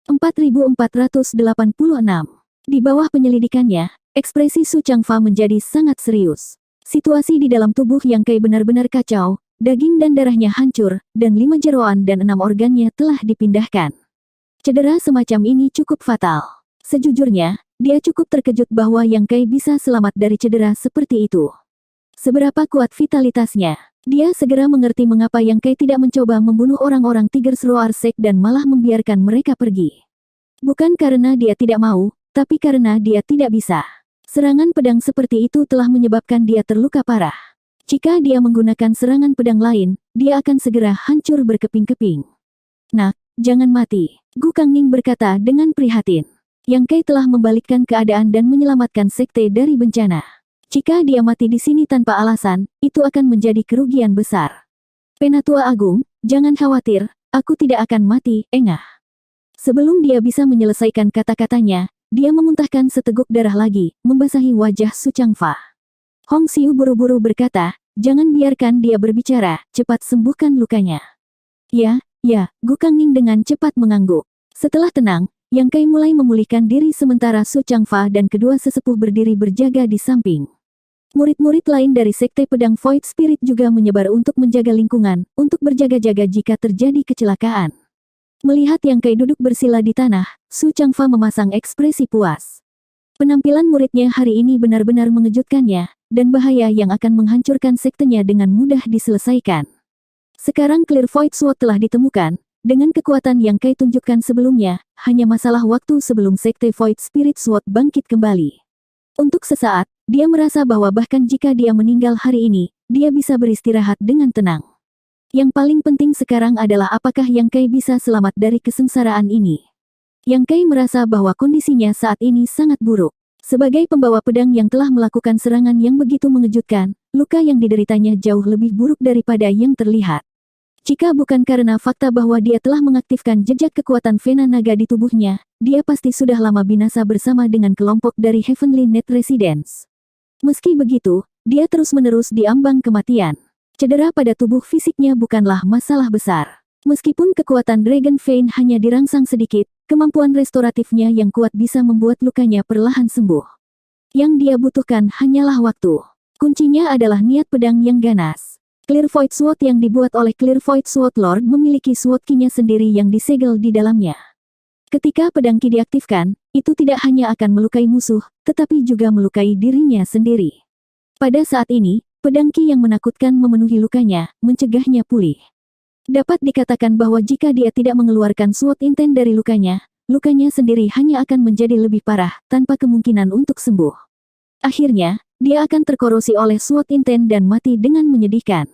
4486. Di bawah penyelidikannya, ekspresi Su Changfa menjadi sangat serius. Situasi di dalam tubuh Yang Kai benar-benar kacau, daging dan darahnya hancur, dan 5 jeroan dan 6 organnya telah dipindahkan. Cedera semacam ini cukup fatal. Sejujurnya, dia cukup terkejut bahwa Yang Kai bisa selamat dari cedera seperti itu. Seberapa kuat vitalitasnya? Dia segera mengerti mengapa Yang Kai tidak mencoba membunuh orang-orang Tigers Roar Sect dan malah membiarkan mereka pergi. Bukan karena dia tidak mau, tapi karena dia tidak bisa. Serangan pedang seperti itu telah menyebabkan dia terluka parah. Jika dia menggunakan serangan pedang lain, dia akan segera hancur berkeping-keping. Nak, jangan mati, Gu Kangning berkata dengan prihatin. Yang Kai telah membalikkan keadaan dan menyelamatkan sekte dari bencana. Jika dia mati di sini tanpa alasan, itu akan menjadi kerugian besar. Penatua Agung, jangan khawatir, aku tidak akan mati, engah. Sebelum dia bisa menyelesaikan kata-katanya, dia memuntahkan seteguk darah lagi, membasahi wajah Su Changfa. Hong Xiu buru-buru berkata, jangan biarkan dia berbicara, cepat sembuhkan lukanya. Ya, Gu Kangning dengan cepat mengangguk. Setelah tenang, Yang Kai mulai memulihkan diri sementara Su Changfa dan kedua sesepuh berdiri berjaga di samping. Murid-murid lain dari Sekte Pedang Void Spirit juga menyebar untuk menjaga lingkungan, untuk berjaga-jaga jika terjadi kecelakaan. Melihat Yang Kai duduk bersila di tanah, Su Changfa memasang ekspresi puas. Penampilan muridnya hari ini benar-benar mengejutkannya, dan bahaya yang akan menghancurkan sektenya dengan mudah diselesaikan. Sekarang Clear Void Sword telah ditemukan, dengan kekuatan Yang Kai tunjukkan sebelumnya, hanya masalah waktu sebelum Sekte Void Spirit Sword bangkit kembali. Untuk sesaat, dia merasa bahwa bahkan jika dia meninggal hari ini, dia bisa beristirahat dengan tenang. Yang paling penting sekarang adalah apakah Yang Kai bisa selamat dari kesengsaraan ini. Yang Kai merasa bahwa kondisinya saat ini sangat buruk. Sebagai pembawa pedang yang telah melakukan serangan yang begitu mengejutkan, luka yang dideritanya jauh lebih buruk daripada yang terlihat. Jika bukan karena fakta bahwa dia telah mengaktifkan jejak kekuatan Vena Naga di tubuhnya, dia pasti sudah lama binasa bersama dengan kelompok dari Heavenly Net Residence. Meski begitu, dia terus-menerus diambang kematian. Cedera pada tubuh fisiknya bukanlah masalah besar. Meskipun kekuatan Dragon Vein hanya dirangsang sedikit, kemampuan restoratifnya yang kuat bisa membuat lukanya perlahan sembuh. Yang dia butuhkan hanyalah waktu. Kuncinya adalah niat pedang yang ganas. Clear Void Sword yang dibuat oleh Clear Void Sword Lord memiliki sword key-nya sendiri yang disegel di dalamnya. Ketika pedang ki diaktifkan, itu tidak hanya akan melukai musuh, tetapi juga melukai dirinya sendiri. Pada saat ini, pedang ki yang menakutkan memenuhi lukanya, mencegahnya pulih. Dapat dikatakan bahwa jika dia tidak mengeluarkan sword intent dari lukanya sendiri hanya akan menjadi lebih parah, tanpa kemungkinan untuk sembuh. Akhirnya, dia akan terkorosi oleh sword intent dan mati dengan menyedihkan.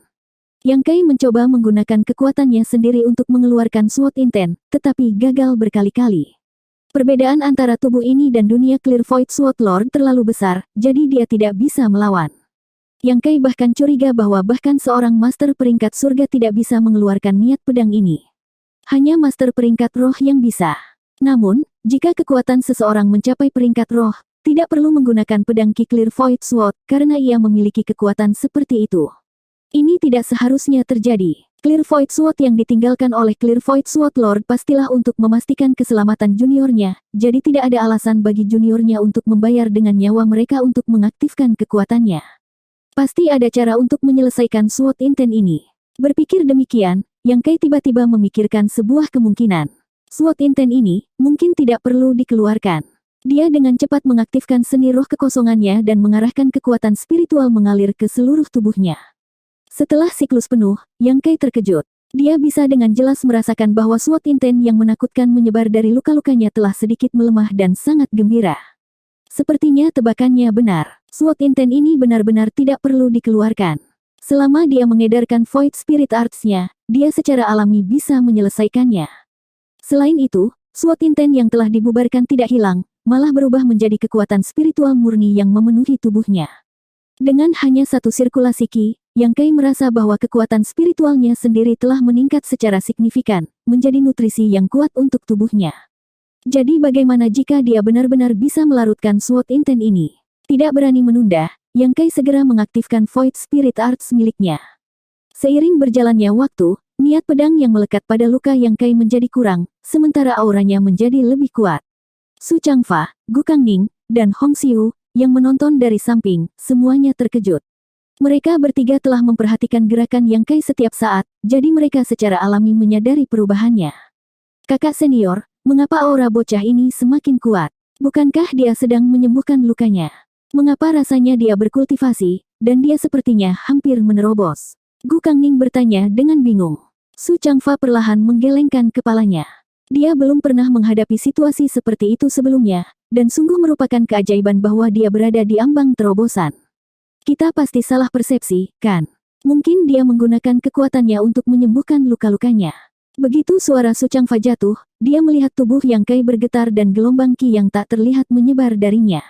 Yang Kai mencoba menggunakan kekuatannya sendiri untuk mengeluarkan sword intent, tetapi gagal berkali-kali. Perbedaan antara tubuh ini dan dunia Clear Void Sword Lord terlalu besar, jadi dia tidak bisa melawan. Yang Kai bahkan curiga bahwa bahkan seorang master peringkat surga tidak bisa mengeluarkan niat pedang ini. Hanya master peringkat roh yang bisa. Namun, jika kekuatan seseorang mencapai peringkat roh, tidak perlu menggunakan pedang ki Clear Void Sword karena ia memiliki kekuatan seperti itu. Ini tidak seharusnya terjadi. Clear Void Sword yang ditinggalkan oleh Clear Void Sword Lord pastilah untuk memastikan keselamatan juniornya, jadi tidak ada alasan bagi juniornya untuk membayar dengan nyawa mereka untuk mengaktifkan kekuatannya. Pasti ada cara untuk menyelesaikan sword intent ini. Berpikir demikian, Yang Kai tiba-tiba memikirkan sebuah kemungkinan. Sword intent ini mungkin tidak perlu dikeluarkan. Dia dengan cepat mengaktifkan seni roh kekosongannya dan mengarahkan kekuatan spiritual mengalir ke seluruh tubuhnya. Setelah siklus penuh, Yang Kai terkejut. Dia bisa dengan jelas merasakan bahwa sword intent yang menakutkan menyebar dari luka-lukanya telah sedikit melemah dan sangat gembira. Sepertinya tebakannya benar. Sword intent ini benar-benar tidak perlu dikeluarkan. Selama dia mengedarkan Void Spirit Arts-nya, dia secara alami bisa menyelesaikannya. Selain itu, sword intent yang telah dibubarkan tidak hilang, malah berubah menjadi kekuatan spiritual murni yang memenuhi tubuhnya. Dengan hanya satu sirkulasi ki, Yang Kai merasa bahwa kekuatan spiritualnya sendiri telah meningkat secara signifikan, menjadi nutrisi yang kuat untuk tubuhnya. Jadi bagaimana jika dia benar-benar bisa melarutkan sword intent ini? Tidak berani menunda, Yang Kai segera mengaktifkan Void Spirit Arts miliknya. Seiring berjalannya waktu, Niat pedang yang melekat pada luka Yang Kai menjadi kurang, sementara auranya menjadi lebih kuat. Su Changfa, Gu Kangning, dan Hong Xiu, yang menonton dari samping, semuanya terkejut. Mereka bertiga telah memperhatikan gerakan Yang Kai setiap saat, jadi mereka secara alami menyadari perubahannya. Kakak senior, mengapa aura bocah ini semakin kuat? Bukankah dia sedang menyembuhkan lukanya? Mengapa rasanya dia berkultivasi, dan dia sepertinya hampir menerobos? Gu Kangning bertanya dengan bingung. Su Changfa perlahan menggelengkan kepalanya. Dia belum pernah menghadapi situasi seperti itu sebelumnya, dan sungguh merupakan keajaiban bahwa dia berada di ambang terobosan. Kita pasti salah persepsi, kan? Mungkin dia menggunakan kekuatannya untuk menyembuhkan luka-lukanya. Begitu suara Su Changfa jatuh, dia melihat tubuh Yang Kai bergetar dan gelombang Qi yang tak terlihat menyebar darinya.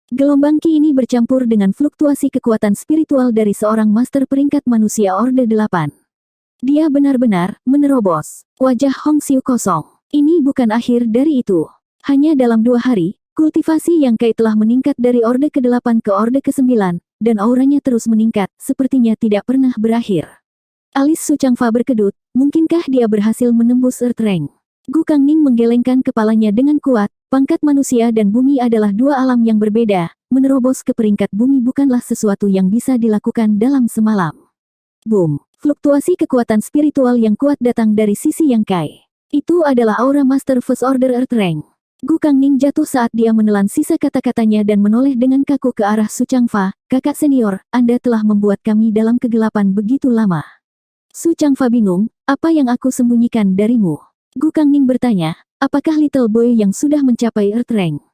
Gelombang Qi ini bercampur dengan fluktuasi kekuatan spiritual dari seorang master peringkat manusia Orde 8. Dia benar-benar menerobos. Wajah Hong Xiu kosong. Ini bukan akhir dari itu. Hanya dalam 2 hari, kultivasi Yang Kai telah meningkat dari Orde ke-8 ke Orde ke-9, dan auranya terus meningkat, sepertinya tidak pernah berakhir. Alis Su Changfa berkedut, mungkinkah dia berhasil menembus Earth Rank? Gu Kangning menggelengkan kepalanya dengan kuat, pangkat manusia dan bumi adalah 2 alam yang berbeda, menerobos ke peringkat bumi bukanlah sesuatu yang bisa dilakukan dalam semalam. Boom! Fluktuasi kekuatan spiritual yang kuat datang dari sisi Yang Kai. Itu adalah aura Master First Order Earth Rank. Gu Kangning jatuh saat dia menelan sisa kata-katanya dan menoleh dengan kaku ke arah Su Changfa. Kakak senior, Anda telah membuat kami dalam kegelapan begitu lama. Su Changfa bingung, apa yang aku sembunyikan darimu? Gu Kangning bertanya, apakah Little Boy yang sudah mencapai Earth Rank?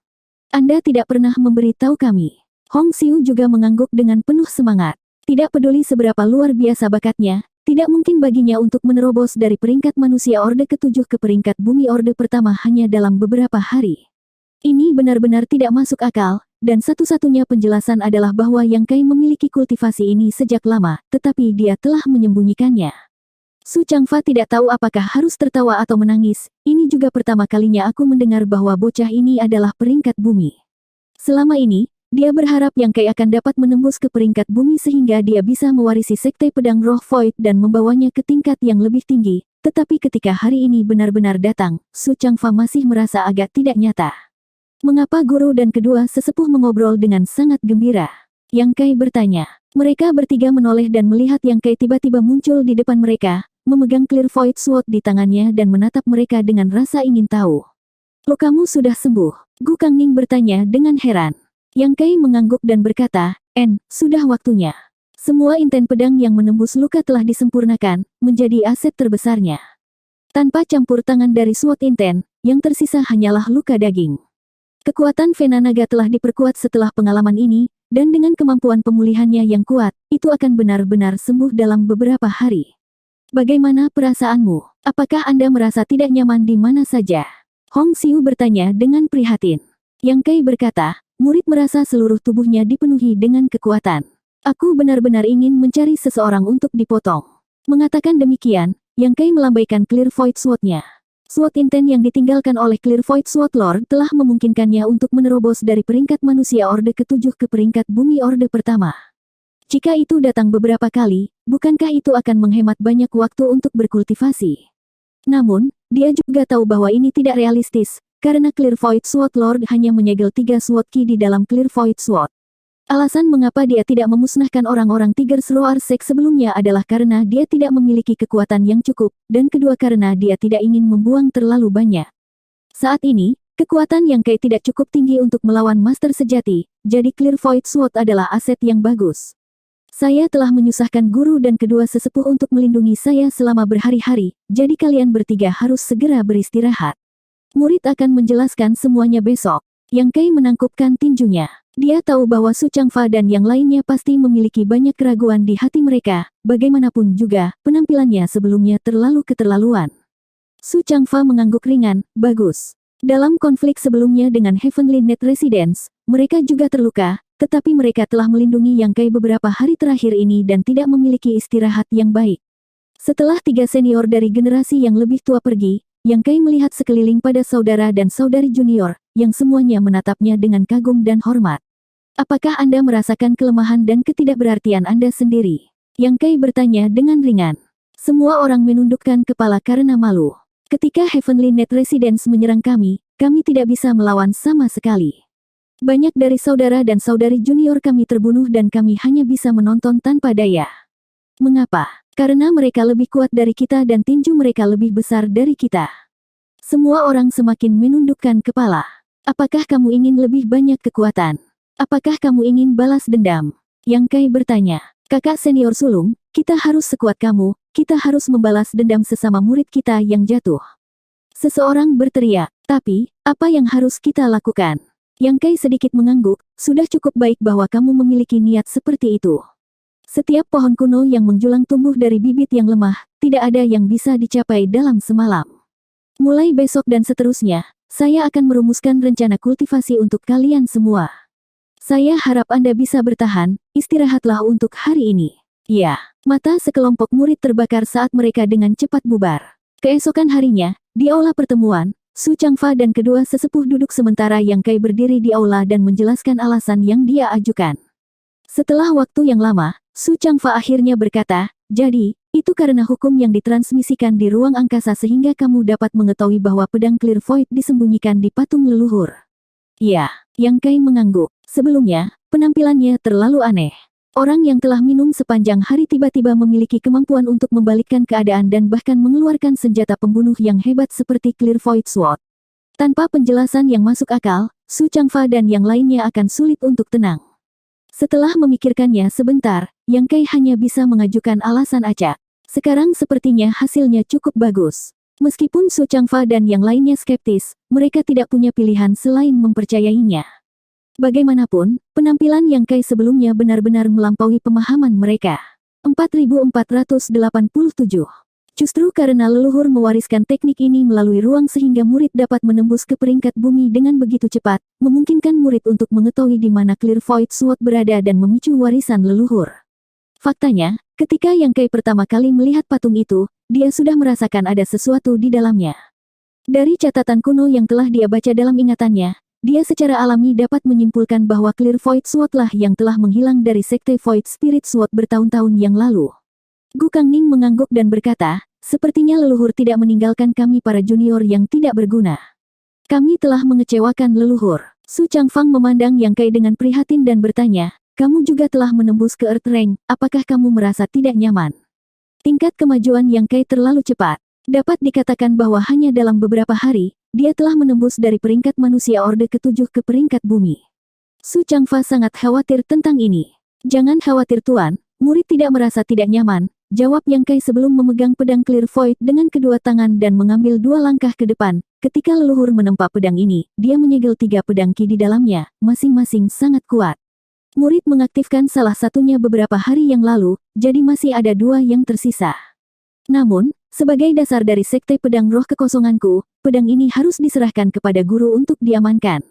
Anda tidak pernah memberitahu kami. Hong Xiu juga mengangguk dengan penuh semangat. Tidak peduli seberapa luar biasa bakatnya, tidak mungkin baginya untuk menerobos dari peringkat manusia Orde ke-7 ke peringkat bumi Orde pertama hanya dalam beberapa hari. Ini benar-benar tidak masuk akal, dan satu-satunya penjelasan adalah bahwa Yang Kai memiliki kultivasi ini sejak lama, tetapi dia telah menyembunyikannya. Su Changfa tidak tahu apakah harus tertawa atau menangis, ini juga pertama kalinya aku mendengar bahwa bocah ini adalah peringkat bumi. Selama ini, dia berharap Yang Kai akan dapat menembus ke peringkat bumi sehingga dia bisa mewarisi Sekte Pedang Roh Void dan membawanya ke tingkat yang lebih tinggi, tetapi ketika hari ini benar-benar datang, Su Changfa masih merasa agak tidak nyata. Mengapa guru dan kedua sesepuh mengobrol dengan sangat gembira? Yang Kai bertanya. Mereka bertiga menoleh dan melihat Yang Kai tiba-tiba muncul di depan mereka, memegang Clear Void Sword di tangannya dan menatap mereka dengan rasa ingin tahu. Lukamu sudah sembuh? Gu Kangning bertanya dengan heran. Yang Kai mengangguk dan berkata, sudah waktunya. Semua inten pedang yang menembus luka telah disempurnakan, menjadi aset terbesarnya. Tanpa campur tangan dari Sword Inten, yang tersisa hanyalah luka daging. Kekuatan Vena Naga telah diperkuat setelah pengalaman ini, dan dengan kemampuan pemulihannya yang kuat, itu akan benar-benar sembuh dalam beberapa hari. Bagaimana perasaanmu? Apakah Anda merasa tidak nyaman di mana saja? Hong Xiu bertanya dengan prihatin. Yang Kai berkata, murid merasa seluruh tubuhnya dipenuhi dengan kekuatan. Aku benar-benar ingin mencari seseorang untuk dipotong. Mengatakan demikian, Yang Kai melambaikan Clear Void Sword-nya. Sword Inten yang ditinggalkan oleh Clear Void Sword Lord telah memungkinkannya untuk menerobos dari peringkat manusia Orde ke-7 ke peringkat bumi Orde pertama. Jika itu datang beberapa kali, bukankah itu akan menghemat banyak waktu untuk berkultivasi? Namun, dia juga tahu bahwa ini tidak realistis, karena Clear Void Sword Lord hanya menyegel 3 Sword Ki di dalam Clear Void Sword. Alasan mengapa dia tidak memusnahkan orang-orang Tigers Roar Sect sebelumnya adalah karena dia tidak memiliki kekuatan yang cukup, dan kedua karena dia tidak ingin membuang terlalu banyak. Saat ini, kekuatan Yang Kai tidak cukup tinggi untuk melawan Master sejati, jadi Clear Void Sword adalah aset yang bagus. Saya telah menyusahkan guru dan kedua sesepuh untuk melindungi saya selama berhari-hari, jadi kalian bertiga harus segera beristirahat. Murid akan menjelaskan semuanya besok. Yang Kai menangkupkan tinjunya. Dia tahu bahwa Su Changfa dan yang lainnya pasti memiliki banyak keraguan di hati mereka, bagaimanapun juga, penampilannya sebelumnya terlalu keterlaluan. Su Changfa mengangguk ringan, bagus. Dalam konflik sebelumnya dengan Heavenly Net Residence, mereka juga terluka, tetapi mereka telah melindungi Yang Kai beberapa hari terakhir ini dan tidak memiliki istirahat yang baik. Setelah 3 senior dari generasi yang lebih tua pergi, Yang Kai melihat sekeliling pada saudara dan saudari junior, yang semuanya menatapnya dengan kagum dan hormat. Apakah Anda merasakan kelemahan dan ketidakberartian Anda sendiri? Yang Kai bertanya dengan ringan. Semua orang menundukkan kepala karena malu. Ketika Heavenly Net Residence menyerang kami tidak bisa melawan sama sekali. Banyak dari saudara dan saudari junior kami terbunuh dan kami hanya bisa menonton tanpa daya. Mengapa? Karena mereka lebih kuat dari kita dan tinju mereka lebih besar dari kita. Semua orang semakin menundukkan kepala. Apakah kamu ingin lebih banyak kekuatan? Apakah kamu ingin balas dendam? Yang Kai bertanya. Kakak senior sulung, kita harus sekuat kamu, kita harus membalas dendam sesama murid kita yang jatuh. Seseorang berteriak, tapi, apa yang harus kita lakukan? Yang Kai sedikit mengangguk, sudah cukup baik bahwa kamu memiliki niat seperti itu. Setiap pohon kuno yang menjulang tumbuh dari bibit yang lemah, tidak ada yang bisa dicapai dalam semalam. Mulai besok dan seterusnya, saya akan merumuskan rencana kultivasi untuk kalian semua. Saya harap Anda bisa bertahan, istirahatlah untuk hari ini. Ya, mata sekelompok murid terbakar saat mereka dengan cepat bubar. Keesokan harinya, di aula pertemuan, Su Changfa dan kedua sesepuh duduk sementara Yang Kai berdiri di aula dan menjelaskan alasan yang dia ajukan. Setelah waktu yang lama, Su Changfa akhirnya berkata, jadi, itu karena hukum yang ditransmisikan di ruang angkasa sehingga kamu dapat mengetahui bahwa pedang Clear Void disembunyikan di patung leluhur. Ya, Yang Kai mengangguk. Sebelumnya, penampilannya terlalu aneh. Orang yang telah minum sepanjang hari tiba-tiba memiliki kemampuan untuk membalikkan keadaan dan bahkan mengeluarkan senjata pembunuh yang hebat seperti Clear Void Sword. Tanpa penjelasan yang masuk akal, Su Changfa dan yang lainnya akan sulit untuk tenang. Setelah memikirkannya sebentar, Yang Kai hanya bisa mengajukan alasan acak. Sekarang sepertinya hasilnya cukup bagus. Meskipun Su Changfa dan yang lainnya skeptis, mereka tidak punya pilihan selain mempercayainya. Bagaimanapun, penampilan Yang Kai sebelumnya benar-benar melampaui pemahaman mereka. 4487. Justru karena leluhur mewariskan teknik ini melalui ruang sehingga murid dapat menembus ke peringkat bumi dengan begitu cepat, memungkinkan murid untuk mengetahui di mana Clear Void Sword berada dan memicu warisan leluhur. Faktanya, ketika Yang Kai pertama kali melihat patung itu, dia sudah merasakan ada sesuatu di dalamnya. Dari catatan kuno yang telah dia baca dalam ingatannya, dia secara alami dapat menyimpulkan bahwa Clear Void Sword lah yang telah menghilang dari Sekte Void Spirit Sword bertahun-tahun yang lalu. Gu Kangning mengangguk dan berkata, sepertinya leluhur tidak meninggalkan kami para junior yang tidak berguna. Kami telah mengecewakan leluhur. Su Changfang memandang Yang Kai dengan prihatin dan bertanya, kamu juga telah menembus ke Earth Rank, apakah kamu merasa tidak nyaman? Tingkat kemajuan Yang Kai terlalu cepat. Dapat dikatakan bahwa hanya dalam beberapa hari, dia telah menembus dari peringkat manusia Orde ke-7 ke peringkat bumi. Su Changfa sangat khawatir tentang ini. Jangan khawatir Tuan, murid tidak merasa tidak nyaman, jawab Yang Kai sebelum memegang pedang Clear Void dengan kedua tangan dan mengambil 2 langkah ke depan. Ketika leluhur menempa pedang ini, dia menyegel 3 pedang Ki di dalamnya, masing-masing sangat kuat. Murid mengaktifkan salah satunya beberapa hari yang lalu, jadi masih ada 2 yang tersisa. Namun, sebagai dasar dari Sekte Pedang Roh Kekosonganku, pedang ini harus diserahkan kepada guru untuk diamankan.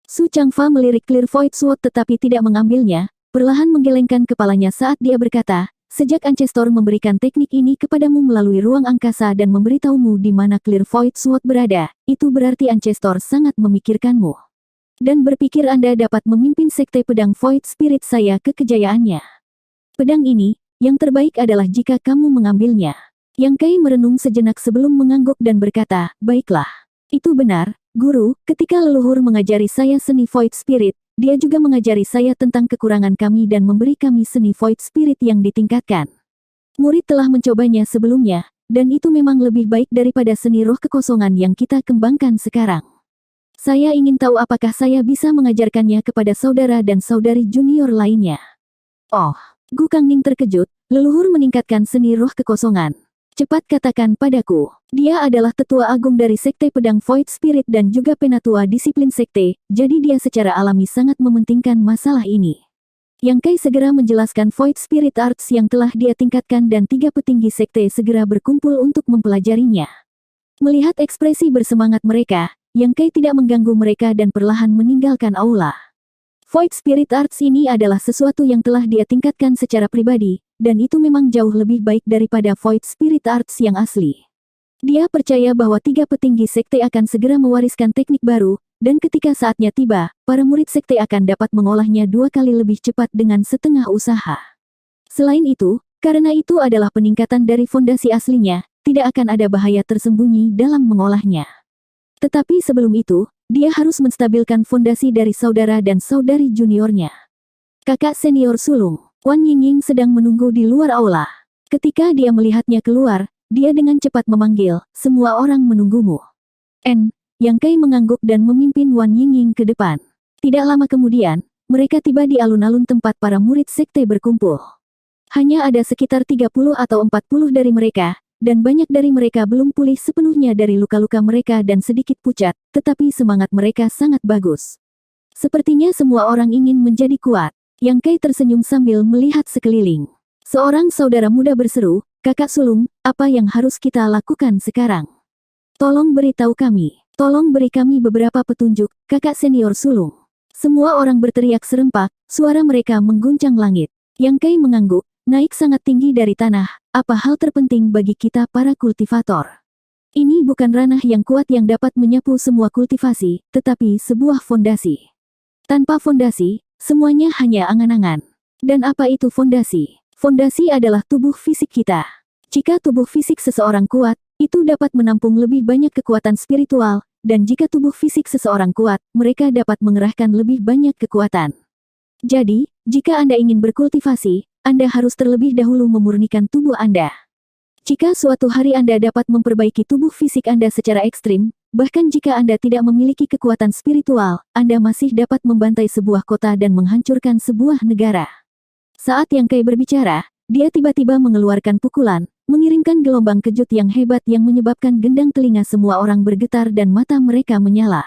Su Changfa melirik Clear Void Sword tetapi tidak mengambilnya, perlahan menggelengkan kepalanya saat dia berkata, sejak Ancestor memberikan teknik ini kepadamu melalui ruang angkasa dan memberitahumu di mana Clear Void Sword berada, itu berarti Ancestor sangat memikirkanmu. Dan berpikir Anda dapat memimpin Sekte Pedang Void Spirit saya ke kejayaannya. Pedang ini, yang terbaik adalah jika kamu mengambilnya. Yang Kai merenung sejenak sebelum mengangguk dan berkata, baiklah. Itu benar, guru, ketika leluhur mengajari saya seni Void Spirit, dia juga mengajari saya tentang kekurangan kami dan memberi kami seni Void Spirit yang ditingkatkan. Murid telah mencobanya sebelumnya, dan itu memang lebih baik daripada seni roh kekosongan yang kita kembangkan sekarang. Saya ingin tahu apakah saya bisa mengajarkannya kepada saudara dan saudari junior lainnya. Oh, Gu Kangning terkejut, leluhur meningkatkan seni roh kekosongan. Cepat katakan padaku, dia adalah tetua agung dari Sekte Pedang Void Spirit dan juga penatua disiplin sekte, jadi dia secara alami sangat mementingkan masalah ini. Yang Kai segera menjelaskan Void Spirit Arts yang telah dia tingkatkan dan 3 petinggi sekte segera berkumpul untuk mempelajarinya. Melihat ekspresi bersemangat mereka, Yang Kai tidak mengganggu mereka dan perlahan meninggalkan aula. Void Spirit Arts ini adalah sesuatu yang telah dia tingkatkan secara pribadi, dan itu memang jauh lebih baik daripada Void Spirit Arts yang asli. Dia percaya bahwa 3 petinggi sekte akan segera mewariskan teknik baru, dan ketika saatnya tiba, para murid sekte akan dapat mengolahnya 2 kali lebih cepat dengan setengah usaha. Selain itu, Karena itu adalah peningkatan dari fondasi aslinya, tidak akan ada bahaya tersembunyi dalam mengolahnya. Tetapi sebelum itu, dia harus menstabilkan fondasi dari saudara dan saudari juniornya. Kakak senior sulung, Wan Yingying sedang menunggu di luar aula. Ketika dia melihatnya keluar, dia dengan cepat memanggil, semua orang menunggumu. Yang Kai mengangguk dan memimpin Wan Yingying ke depan. Tidak lama kemudian, mereka tiba di alun-alun tempat para murid sekte berkumpul. Hanya ada sekitar 30 atau 40 dari mereka, dan banyak dari mereka belum pulih sepenuhnya dari luka-luka mereka dan sedikit pucat, tetapi semangat mereka sangat bagus. Sepertinya semua orang ingin menjadi kuat. Yang Kai tersenyum sambil melihat sekeliling. Seorang saudara muda berseru, "Kakak sulung, apa yang harus kita lakukan sekarang? Tolong beritahu kami. Tolong beri kami beberapa petunjuk, kakak senior sulung." Semua orang berteriak serempak, suara mereka mengguncang langit. Yang Kai mengangguk, naik sangat tinggi dari tanah, apa hal terpenting bagi kita para kultivator? Ini bukan ranah yang kuat yang dapat menyapu semua kultivasi, tetapi sebuah fondasi. Tanpa fondasi, semuanya hanya angan-angan. Dan apa itu fondasi? Fondasi adalah tubuh fisik kita. Jika tubuh fisik seseorang kuat, itu dapat menampung lebih banyak kekuatan spiritual, dan jika tubuh fisik seseorang kuat, mereka dapat mengerahkan lebih banyak kekuatan. Jadi, jika Anda ingin berkultivasi, Anda harus terlebih dahulu memurnikan tubuh Anda. Jika suatu hari Anda dapat memperbaiki tubuh fisik Anda secara ekstrim, bahkan jika Anda tidak memiliki kekuatan spiritual, Anda masih dapat membantai sebuah kota dan menghancurkan sebuah negara. Saat Yang Kai berbicara, dia tiba-tiba mengeluarkan pukulan, mengirimkan gelombang kejut yang hebat yang menyebabkan gendang telinga semua orang bergetar dan mata mereka menyala.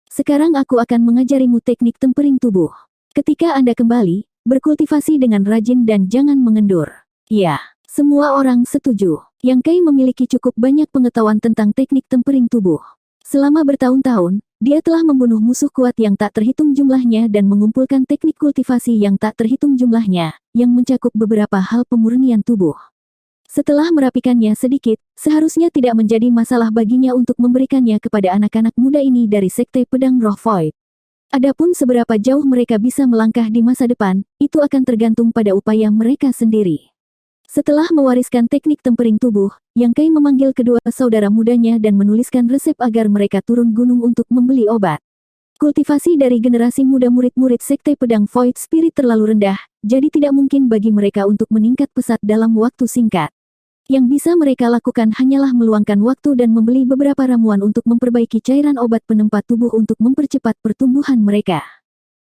Sekarang aku akan mengajarimu teknik tempering tubuh. Ketika Anda kembali, berkultivasi dengan rajin dan jangan mengendur. Ya, semua orang setuju. Yang Kai memiliki cukup banyak pengetahuan tentang teknik tempering tubuh. Selama bertahun-tahun, dia telah membunuh musuh kuat yang tak terhitung jumlahnya dan mengumpulkan teknik kultivasi yang tak terhitung jumlahnya, yang mencakup beberapa hal pemurnian tubuh. Setelah merapikannya sedikit, seharusnya tidak menjadi masalah baginya untuk memberikannya kepada anak-anak muda ini dari Sekte Pedang Roh Void. Adapun seberapa jauh mereka bisa melangkah di masa depan, itu akan tergantung pada upaya mereka sendiri. Setelah mewariskan teknik tempering tubuh, Yang Kai memanggil kedua saudara mudanya dan menuliskan resep agar mereka turun gunung untuk membeli obat. Kultivasi dari generasi muda murid-murid Sekte Pedang Void Spirit terlalu rendah, jadi tidak mungkin bagi mereka untuk meningkat pesat dalam waktu singkat. Yang bisa mereka lakukan hanyalah meluangkan waktu dan membeli beberapa ramuan untuk memperbaiki cairan obat penempat tubuh untuk mempercepat pertumbuhan mereka.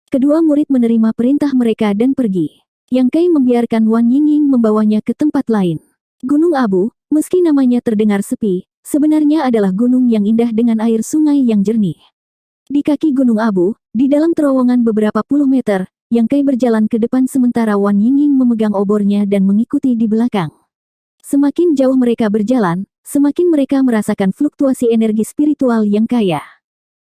Kedua murid menerima perintah mereka dan pergi. Yang Kai membiarkan Wan Yingying membawanya ke tempat lain. Gunung Abu, meski namanya terdengar sepi, sebenarnya adalah gunung yang indah dengan air sungai yang jernih. Di kaki Gunung Abu, di dalam terowongan beberapa puluh meter, Yang Kai berjalan ke depan sementara Wan Yingying memegang obornya dan mengikuti di belakang. Semakin jauh mereka berjalan, semakin mereka merasakan fluktuasi energi spiritual yang kaya.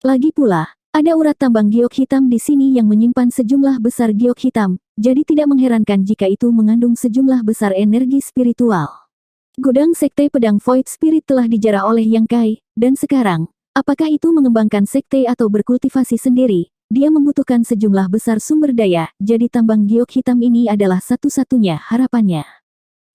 Lagi pula, ada urat tambang giok hitam di sini yang menyimpan sejumlah besar giok hitam, jadi tidak mengherankan jika itu mengandung sejumlah besar energi spiritual. Gudang Sekte Pedang Void Spirit telah dijarah oleh Yang Kai, dan sekarang, apakah itu mengembangkan sekte atau berkultivasi sendiri, dia membutuhkan sejumlah besar sumber daya, jadi tambang giok hitam ini adalah satu-satunya harapannya.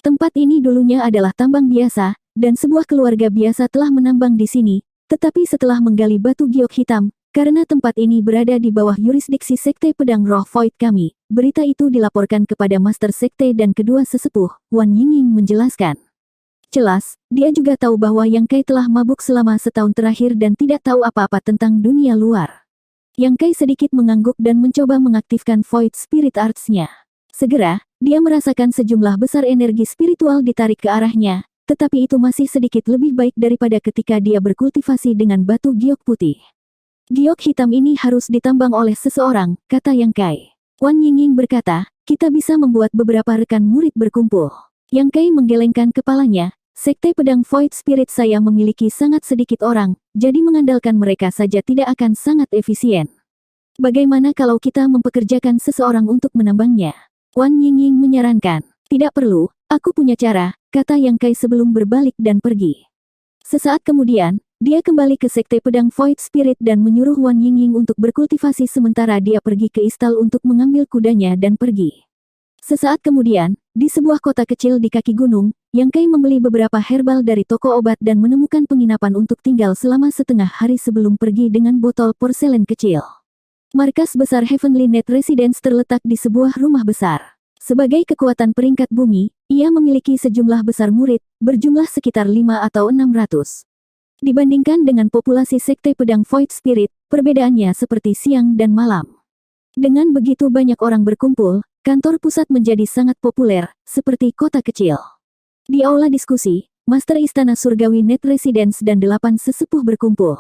Tempat ini dulunya adalah tambang biasa, dan sebuah keluarga biasa telah menambang di sini, tetapi setelah menggali batu giok hitam, karena tempat ini berada di bawah yurisdiksi Sekte Pedang Roh Void kami, berita itu dilaporkan kepada Master Sekte dan kedua sesepuh, Wan Yingying menjelaskan. Jelas, dia juga tahu bahwa Yang Kai telah mabuk selama setahun terakhir dan tidak tahu apa-apa tentang dunia luar. Yang Kai sedikit mengangguk dan mencoba mengaktifkan Void Spirit Arts-nya. Segera, dia merasakan sejumlah besar energi spiritual ditarik ke arahnya, tetapi itu masih sedikit lebih baik daripada ketika dia berkultivasi dengan batu giok putih. Giok hitam ini harus ditambang oleh seseorang, kata Yang Kai. Wan Yingying berkata, kita bisa membuat beberapa rekan murid berkumpul. Yang Kai menggelengkan kepalanya, Sekte Pedang Void Spirit saya memiliki sangat sedikit orang, jadi mengandalkan mereka saja tidak akan sangat efisien. Bagaimana kalau kita mempekerjakan seseorang untuk menambangnya? Wan Yingying menyarankan. Tidak perlu, aku punya cara, kata Yang Kai sebelum berbalik dan pergi. Sesaat kemudian, dia kembali ke Sekte Pedang Void Spirit dan menyuruh Wan Yingying untuk berkultivasi sementara dia pergi ke istal untuk mengambil kudanya dan pergi. Sesaat kemudian, di sebuah kota kecil di kaki gunung, Yang Kai membeli beberapa herbal dari toko obat dan menemukan penginapan untuk tinggal selama setengah hari sebelum pergi dengan botol porselen kecil. Markas besar Heavenly Net Residence terletak di sebuah rumah besar. Sebagai kekuatan peringkat bumi, ia memiliki sejumlah besar murid, berjumlah sekitar 5 atau 600. Dibandingkan dengan populasi sekte pedang Void Spirit, perbedaannya seperti siang dan malam. Dengan begitu banyak orang berkumpul, kantor pusat menjadi sangat populer, seperti kota kecil. Di aula diskusi, Master Istana Surgawi Net Residence dan 8 sesepuh berkumpul.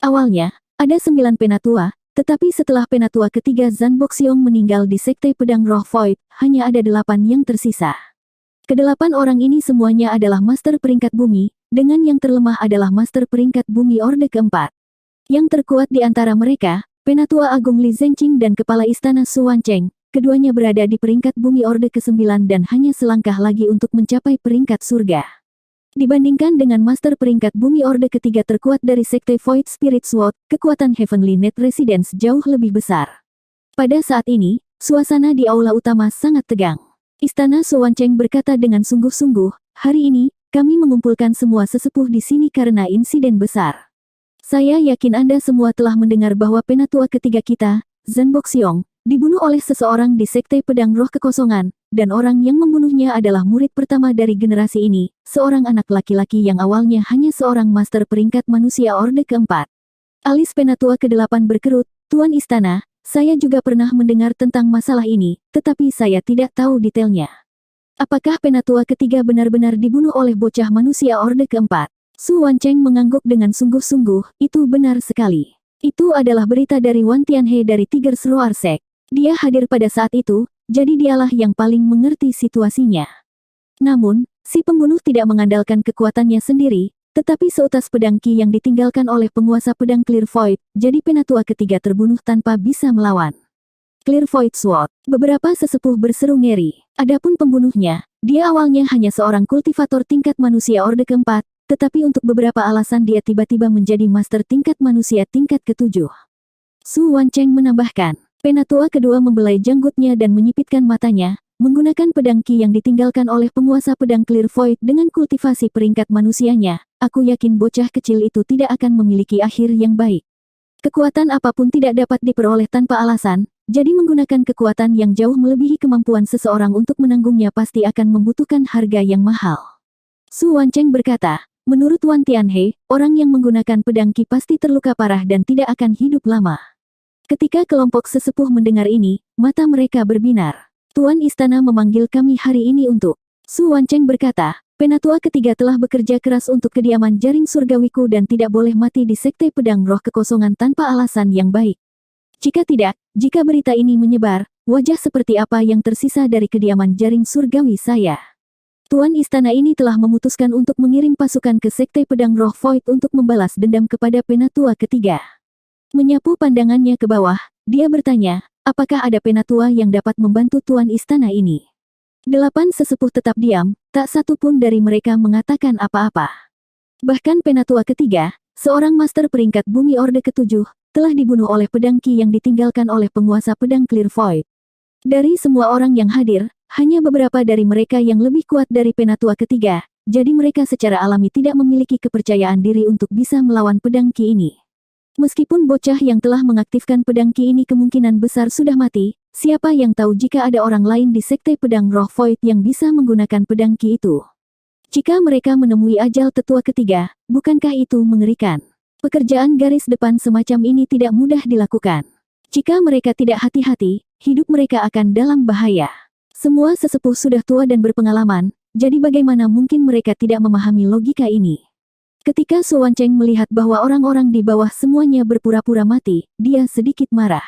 Awalnya, ada 9 penatua, tetapi setelah penatua ketiga Zan Boxiong meninggal di Sekte Pedang Roh Void, hanya ada 8 yang tersisa. Kedelapan orang ini semuanya adalah Master Peringkat Bumi, dengan yang terlemah adalah Master Peringkat Bumi Orde keempat. Yang terkuat di antara mereka, Penatua Agung Li Zengqing dan Kepala Istana Su Wancheng. Keduanya berada di peringkat bumi Orde ke-9 dan hanya selangkah lagi untuk mencapai peringkat surga. Dibandingkan dengan Master peringkat bumi Orde ketiga terkuat dari Sekte Void Spirit Sword, kekuatan Heavenly Net Residence jauh lebih besar. Pada saat ini, suasana di aula utama sangat tegang. Istana Su Wancheng berkata dengan sungguh-sungguh, "Hari ini, kami mengumpulkan semua sesepuh di sini karena insiden besar. Saya yakin Anda semua telah mendengar bahwa penatua ketiga kita, Zan Boxiong, dibunuh oleh seseorang di Sekte Pedang Roh Kekosongan, dan orang yang membunuhnya adalah murid pertama dari generasi ini, seorang anak laki-laki yang awalnya hanya seorang master peringkat manusia Orde keempat." Alis penatua ke-8 berkerut, "Tuan Istana, saya juga pernah mendengar tentang masalah ini, tetapi saya tidak tahu detailnya. Apakah penatua ketiga benar-benar dibunuh oleh bocah manusia Orde keempat?" Su Wancheng mengangguk dengan sungguh-sungguh, "Itu benar sekali. Itu adalah berita dari Wan Tianhe dari Tigers Roar Sect. Dia hadir pada saat itu, jadi dialah yang paling mengerti situasinya." Namun, si pembunuh tidak mengandalkan kekuatannya sendiri, tetapi seutas pedang Ki yang ditinggalkan oleh penguasa pedang Clear Void, jadi penatua ketiga terbunuh tanpa bisa melawan. Clear Void Sword. Beberapa sesepuh berseru ngeri. Adapun pembunuhnya, dia awalnya hanya seorang kultivator tingkat manusia Orde keempat, tetapi untuk beberapa alasan dia tiba-tiba menjadi master tingkat manusia tingkat ke-7. Su Wancheng menambahkan, penatua kedua membelai janggutnya dan menyipitkan matanya, menggunakan pedang Ki yang ditinggalkan oleh penguasa pedang Clear Void dengan kultivasi peringkat manusianya. Aku yakin bocah kecil itu tidak akan memiliki akhir yang baik. Kekuatan apapun tidak dapat diperoleh tanpa alasan, jadi menggunakan kekuatan yang jauh melebihi kemampuan seseorang untuk menanggungnya pasti akan membutuhkan harga yang mahal. Su Wancheng berkata, "Menurut Wan Tianhe, orang yang menggunakan pedang Ki pasti terluka parah dan tidak akan hidup lama." Ketika kelompok sesepuh mendengar ini, mata mereka berbinar. "Tuan Istana memanggil kami hari ini untuk..." Su Wancheng berkata, "Penatua ketiga telah bekerja keras untuk kediaman jaring surgawiku dan tidak boleh mati di Sekte Pedang Roh Kekosongan tanpa alasan yang baik. Jika tidak, jika berita ini menyebar, wajah seperti apa yang tersisa dari kediaman jaring surgawi saya? Tuan Istana ini telah memutuskan untuk mengirim pasukan ke Sekte Pedang Roh Void untuk membalas dendam kepada penatua ketiga." Menyapu pandangannya ke bawah, dia bertanya, "Apakah ada penatua yang dapat membantu Tuan Istana ini?" 8 sesepuh tetap diam, tak satu pun dari mereka mengatakan apa-apa. Bahkan penatua ketiga, seorang master peringkat bumi Orde ke-7, telah dibunuh oleh pedang Ki yang ditinggalkan oleh penguasa pedang Clear Void. Dari semua orang yang hadir, hanya beberapa dari mereka yang lebih kuat dari penatua ketiga, jadi mereka secara alami tidak memiliki kepercayaan diri untuk bisa melawan pedang Ki ini. Meskipun bocah yang telah mengaktifkan pedang Ki ini kemungkinan besar sudah mati, siapa yang tahu jika ada orang lain di Sekte Pedang Roh Void yang bisa menggunakan pedang Ki itu. Jika mereka menemui ajal tetua ketiga, bukankah itu mengerikan? Pekerjaan garis depan semacam ini tidak mudah dilakukan. Jika mereka tidak hati-hati, hidup mereka akan dalam bahaya. Semua sesepuh sudah tua dan berpengalaman, jadi bagaimana mungkin mereka tidak memahami logika ini? Ketika Su Wancheng melihat bahwa orang-orang di bawah semuanya berpura-pura mati, dia sedikit marah.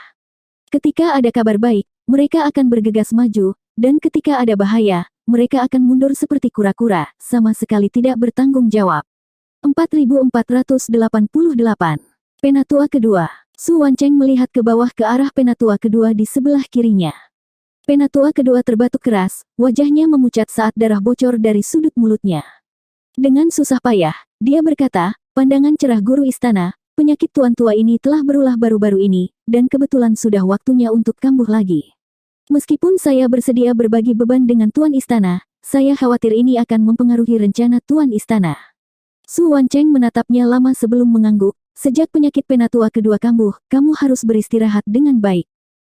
Ketika ada kabar baik, mereka akan bergegas maju, dan ketika ada bahaya, mereka akan mundur seperti kura-kura, sama sekali tidak bertanggung jawab. 4488. Penatua kedua. Su Wancheng melihat ke bawah ke arah penatua kedua di sebelah kirinya. Penatua kedua terbatuk keras, wajahnya memucat saat darah bocor dari sudut mulutnya. Dengan susah payah, dia berkata, "Pandangan cerah guru istana, penyakit tuan tua ini telah berulah baru-baru ini, dan kebetulan sudah waktunya untuk kambuh lagi." Meskipun saya bersedia berbagi beban dengan Tuan Istana, saya khawatir ini akan mempengaruhi rencana Tuan Istana. Su Wancheng menatapnya lama sebelum mengangguk. Sejak penyakit penatua kedua kambuh, kamu harus beristirahat dengan baik.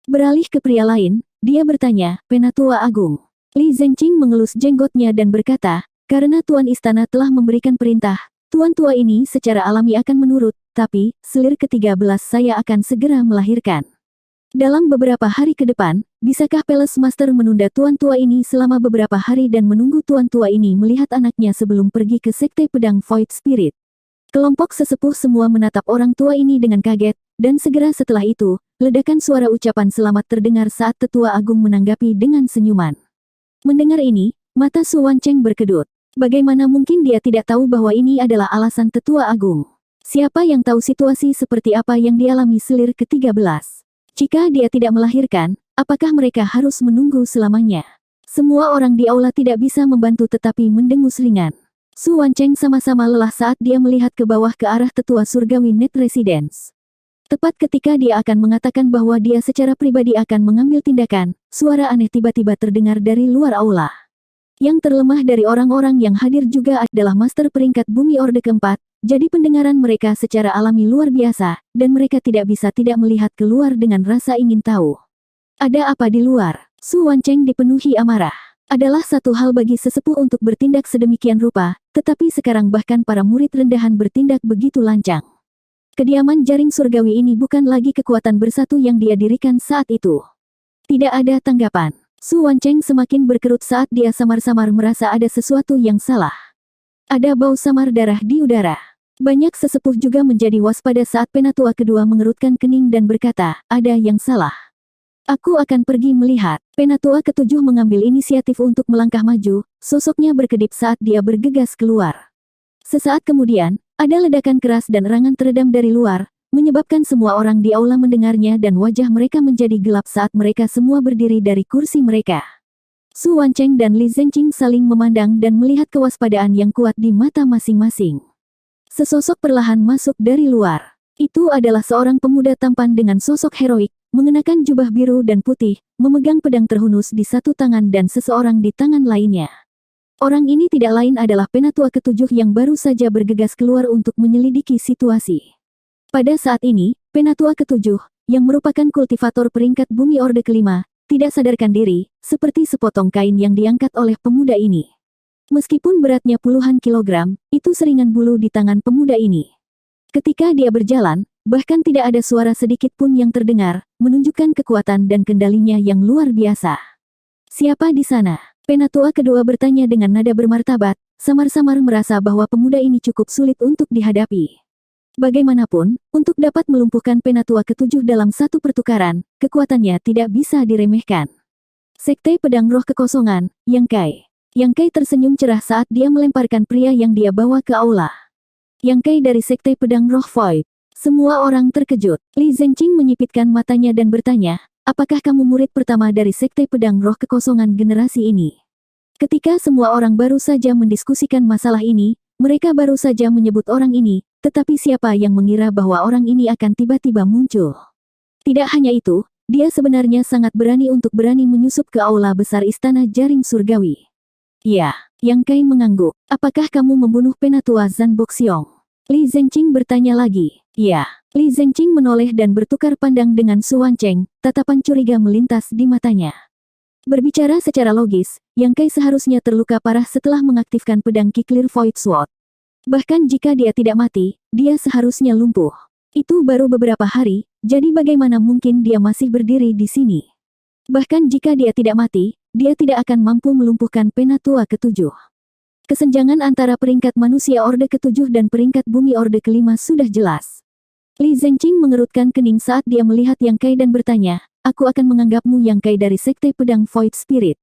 Beralih ke pria lain, dia bertanya, Penatua Agung. Li Zengqing mengelus jenggotnya dan berkata, karena Tuan Istana telah memberikan perintah, Tuan tua ini secara alami akan menurut, tapi, selir ke-13 saya akan segera melahirkan. Dalam beberapa hari ke depan, bisakah Palace Master menunda Tuan tua ini selama beberapa hari dan menunggu Tuan tua ini melihat anaknya sebelum pergi ke Sekte Pedang Void Spirit? Kelompok sesepuh semua menatap orang tua ini dengan kaget, dan segera setelah itu, ledakan suara ucapan selamat terdengar saat tetua agung menanggapi dengan senyuman. Mendengar ini, mata Su Wancheng berkedut. Bagaimana mungkin dia tidak tahu bahwa ini adalah alasan tetua agung? Siapa yang tahu situasi seperti apa yang dialami selir ke-13? Jika dia tidak melahirkan, apakah mereka harus menunggu selamanya? Semua orang di aula tidak bisa membantu tetapi mendengus ringan. Su Wancheng sama-sama lelah saat dia melihat ke bawah ke arah tetua surgawi Net Residence. Tepat ketika dia akan mengatakan bahwa dia secara pribadi akan mengambil tindakan, suara aneh tiba-tiba terdengar dari luar aula. Yang terlemah dari orang-orang yang hadir juga adalah master peringkat bumi Orde keempat, jadi pendengaran mereka secara alami luar biasa, dan mereka tidak bisa tidak melihat keluar dengan rasa ingin tahu. Ada apa di luar? Su Wancheng dipenuhi amarah. Adalah satu hal bagi sesepuh untuk bertindak sedemikian rupa, tetapi sekarang bahkan para murid rendahan bertindak begitu lancang. Kediaman jaring surgawi ini bukan lagi kekuatan bersatu yang dia dirikan saat itu. Tidak ada tanggapan. Su Wancheng semakin berkerut saat dia samar-samar merasa ada sesuatu yang salah. Ada bau samar darah di udara. Banyak sesepuh juga menjadi waspada saat penatua kedua mengerutkan kening dan berkata, ada yang salah. Aku akan pergi melihat. Penatua ketujuh mengambil inisiatif untuk melangkah maju, sosoknya berkedip saat dia bergegas keluar. Sesaat kemudian, ada ledakan keras dan erangan teredam dari luar, menyebabkan semua orang di aula mendengarnya dan wajah mereka menjadi gelap saat mereka semua berdiri dari kursi mereka. Su Wancheng dan Li Zengqing saling memandang dan melihat kewaspadaan yang kuat di mata masing-masing. Sesosok perlahan masuk dari luar. Itu adalah seorang pemuda tampan dengan sosok heroik, mengenakan jubah biru dan putih, memegang pedang terhunus di satu tangan dan seseorang di tangan lainnya. Orang ini tidak lain adalah penatua ketujuh yang baru saja bergegas keluar untuk menyelidiki situasi. Pada saat ini, penatua ketujuh, yang merupakan kultivator peringkat bumi Orde kelima, tidak sadarkan diri, seperti sepotong kain yang diangkat oleh pemuda ini. Meskipun beratnya puluhan kilogram, itu seringan bulu di tangan pemuda ini. Ketika dia berjalan, bahkan tidak ada suara sedikit pun yang terdengar, menunjukkan kekuatan dan kendalinya yang luar biasa. Siapa di sana? Penatua kedua bertanya dengan nada bermartabat, samar-samar merasa bahwa pemuda ini cukup sulit untuk dihadapi. Bagaimanapun, untuk dapat melumpuhkan penatua ketujuh dalam satu pertukaran, kekuatannya tidak bisa diremehkan. Sekte Pedang Roh Kekosongan, Yang Kai. Yang Kai tersenyum cerah saat dia melemparkan pria yang dia bawa ke aula. Yang Kai dari Sekte Pedang Roh Void. Semua orang terkejut. Li Zengqing menyipitkan matanya dan bertanya, apakah kamu murid pertama dari Sekte Pedang Roh Kekosongan generasi ini? Ketika semua orang baru saja mendiskusikan masalah ini, mereka baru saja menyebut orang ini, tetapi siapa yang mengira bahwa orang ini akan tiba-tiba muncul? Tidak hanya itu, dia sebenarnya sangat berani untuk berani menyusup ke aula besar istana jaring surgawi. Ya, Yang Kai mengangguk. Apakah kamu membunuh penatua Zhan Boxiong? Li Zengqing bertanya lagi. Ya, Li Zengqing menoleh dan bertukar pandang dengan Su Wancheng, tatapan curiga melintas di matanya. Berbicara secara logis, Yang Kai seharusnya terluka parah setelah mengaktifkan pedang Kiklir Void Sword. Bahkan jika dia tidak mati, dia seharusnya lumpuh. Itu baru beberapa hari, jadi bagaimana mungkin dia masih berdiri di sini? Bahkan jika dia tidak mati, dia tidak akan mampu melumpuhkan penatua ketujuh. Kesenjangan antara peringkat manusia Orde ketujuh dan peringkat bumi Orde kelima sudah jelas. Li Zengqing mengerutkan kening saat dia melihat Yang Kai dan bertanya, aku akan menganggapmu Yang Kai dari Sekte Pedang Void Spirit.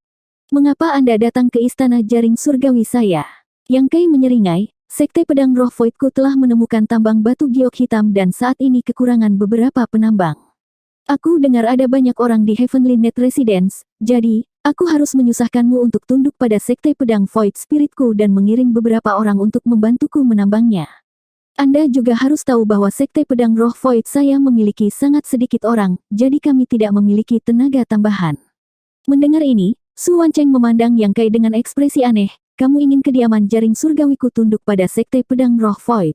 Mengapa Anda datang ke istana jaring surgawi saya? Yang Kai menyeringai, Sekte Pedang Roh Voidku telah menemukan tambang batu giok hitam dan saat ini kekurangan beberapa penambang. Aku dengar ada banyak orang di Heavenly Net Residence, jadi, aku harus menyusahkanmu untuk tunduk pada Sekte Pedang Void Spiritku dan mengiring beberapa orang untuk membantuku menambangnya. Anda juga harus tahu bahwa Sekte Pedang Roh Void saya memiliki sangat sedikit orang, jadi kami tidak memiliki tenaga tambahan. Mendengar ini, Su Wancheng memandang Yang Kai dengan ekspresi aneh. Kamu ingin kediaman jaring surgawiku tunduk pada sekte pedang roh void?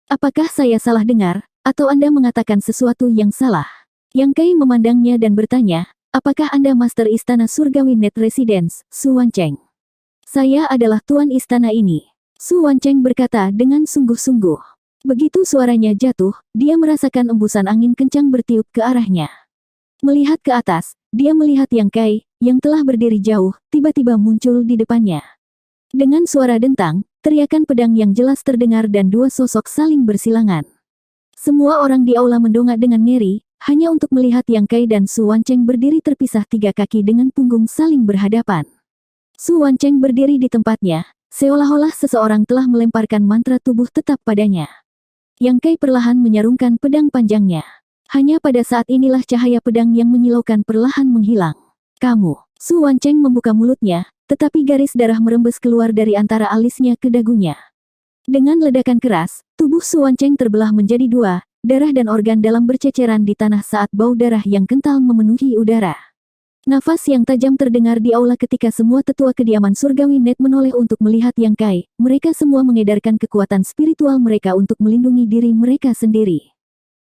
Apakah saya salah dengar, atau Anda mengatakan sesuatu yang salah? Yang Kai memandangnya dan bertanya, apakah Anda Master Istana Surgawi Net Residence, Su Wancheng? Saya adalah Tuan Istana ini. Su Wancheng berkata dengan sungguh-sungguh. Begitu suaranya jatuh, dia merasakan embusan angin kencang bertiup ke arahnya. Melihat ke atas, dia melihat Yang Kai, yang telah berdiri jauh, tiba-tiba muncul di depannya. Dengan suara dentang, teriakan pedang yang jelas terdengar dan dua sosok saling bersilangan. Semua orang di aula mendongak dengan ngeri, hanya untuk melihat Yang Kai dan Su Wancheng berdiri terpisah 3 kaki dengan punggung saling berhadapan. Su Wancheng berdiri di tempatnya, seolah-olah seseorang telah melemparkan mantra tubuh tetap padanya. Yang Kai perlahan menyarungkan pedang panjangnya. Hanya pada saat inilah cahaya pedang yang menyilaukan perlahan menghilang. Kamu, Su Wancheng membuka mulutnya, tetapi garis darah merembes keluar dari antara alisnya ke dagunya. Dengan ledakan keras, tubuh Su Wancheng terbelah menjadi 2, darah dan organ dalam berceceran di tanah saat bau darah yang kental memenuhi udara. Nafas yang tajam terdengar di aula ketika semua tetua kediaman surgawi net menoleh untuk melihat Yang Kai. Mereka semua mengedarkan kekuatan spiritual mereka untuk melindungi diri mereka sendiri.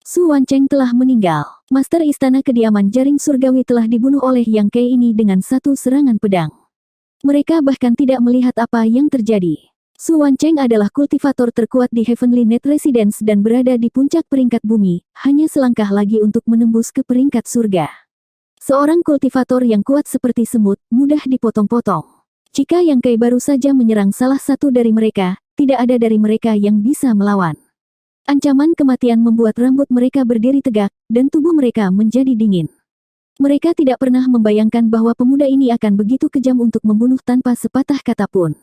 Su Wancheng telah meninggal. Master Istana Kediaman Jaring Surgawi telah dibunuh oleh Yang Kai ini dengan satu serangan pedang. Mereka bahkan tidak melihat apa yang terjadi. Su Wancheng adalah kultivator terkuat di Heavenly Net Residence dan berada di puncak peringkat bumi, hanya selangkah lagi untuk menembus ke peringkat surga. Seorang kultivator yang kuat seperti semut, mudah dipotong-potong. Jika Yang Kai baru saja menyerang salah satu dari mereka, tidak ada dari mereka yang bisa melawan. Ancaman kematian membuat rambut mereka berdiri tegak, dan tubuh mereka menjadi dingin. Mereka tidak pernah membayangkan bahwa pemuda ini akan begitu kejam untuk membunuh tanpa sepatah kata pun.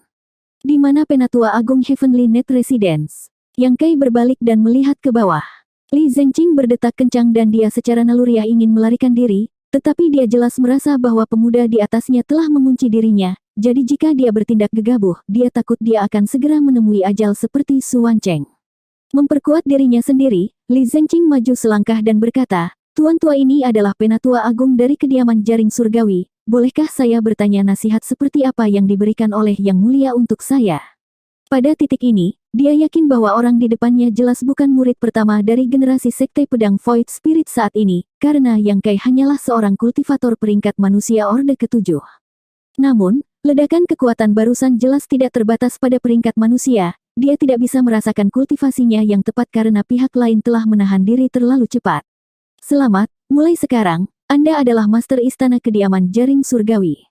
Di mana Penatua Agung Heavenly Net Residence? Yang Kai berbalik dan melihat ke bawah. Li Zhenqing berdetak kencang dan dia secara naluriah ingin melarikan diri, tetapi dia jelas merasa bahwa pemuda di atasnya telah mengunci dirinya, jadi jika dia bertindak gegabah, dia takut dia akan segera menemui ajal seperti Su Wancheng. Memperkuat dirinya sendiri, Li Zhenqing maju selangkah dan berkata, Tuan tua ini adalah Penatua Agung dari Kediaman Jaring Surgawi, bolehkah saya bertanya nasihat seperti apa yang diberikan oleh Yang Mulia untuk saya? Pada titik ini, dia yakin bahwa orang di depannya jelas bukan murid pertama dari generasi Sekte Pedang Void Spirit saat ini, karena Yang Kai hanyalah seorang kultivator peringkat manusia Orde ke-7. Namun, ledakan kekuatan barusan jelas tidak terbatas pada peringkat manusia. Dia tidak bisa merasakan kultivasinya yang tepat karena pihak lain telah menahan diri terlalu cepat. Selamat, mulai sekarang, Anda adalah Master Istana Kediaman Jaring Surgawi.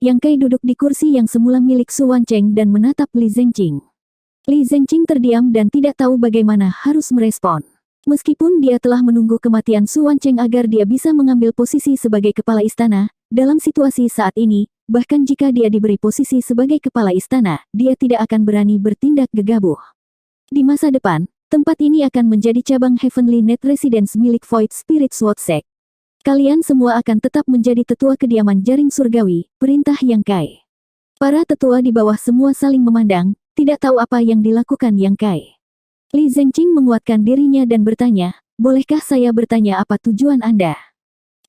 Yang Kai duduk di kursi yang semula milik Su Wancheng dan menatap Li Zhenqing. Li Zhenqing terdiam dan tidak tahu bagaimana harus merespon. Meskipun dia telah menunggu kematian Su Wancheng agar dia bisa mengambil posisi sebagai kepala istana, dalam situasi saat ini, bahkan jika dia diberi posisi sebagai kepala istana, dia tidak akan berani bertindak gegabah. Di masa depan, tempat ini akan menjadi cabang Heavenly Net Residence milik Void Spirit Sword Sect. Kalian semua akan tetap menjadi tetua kediaman jaring surgawi, perintah Yang Kai. Para tetua di bawah semua saling memandang, tidak tahu apa yang dilakukan Yang Kai. Li Zhenqing menguatkan dirinya dan bertanya, bolehkah saya bertanya apa tujuan Anda?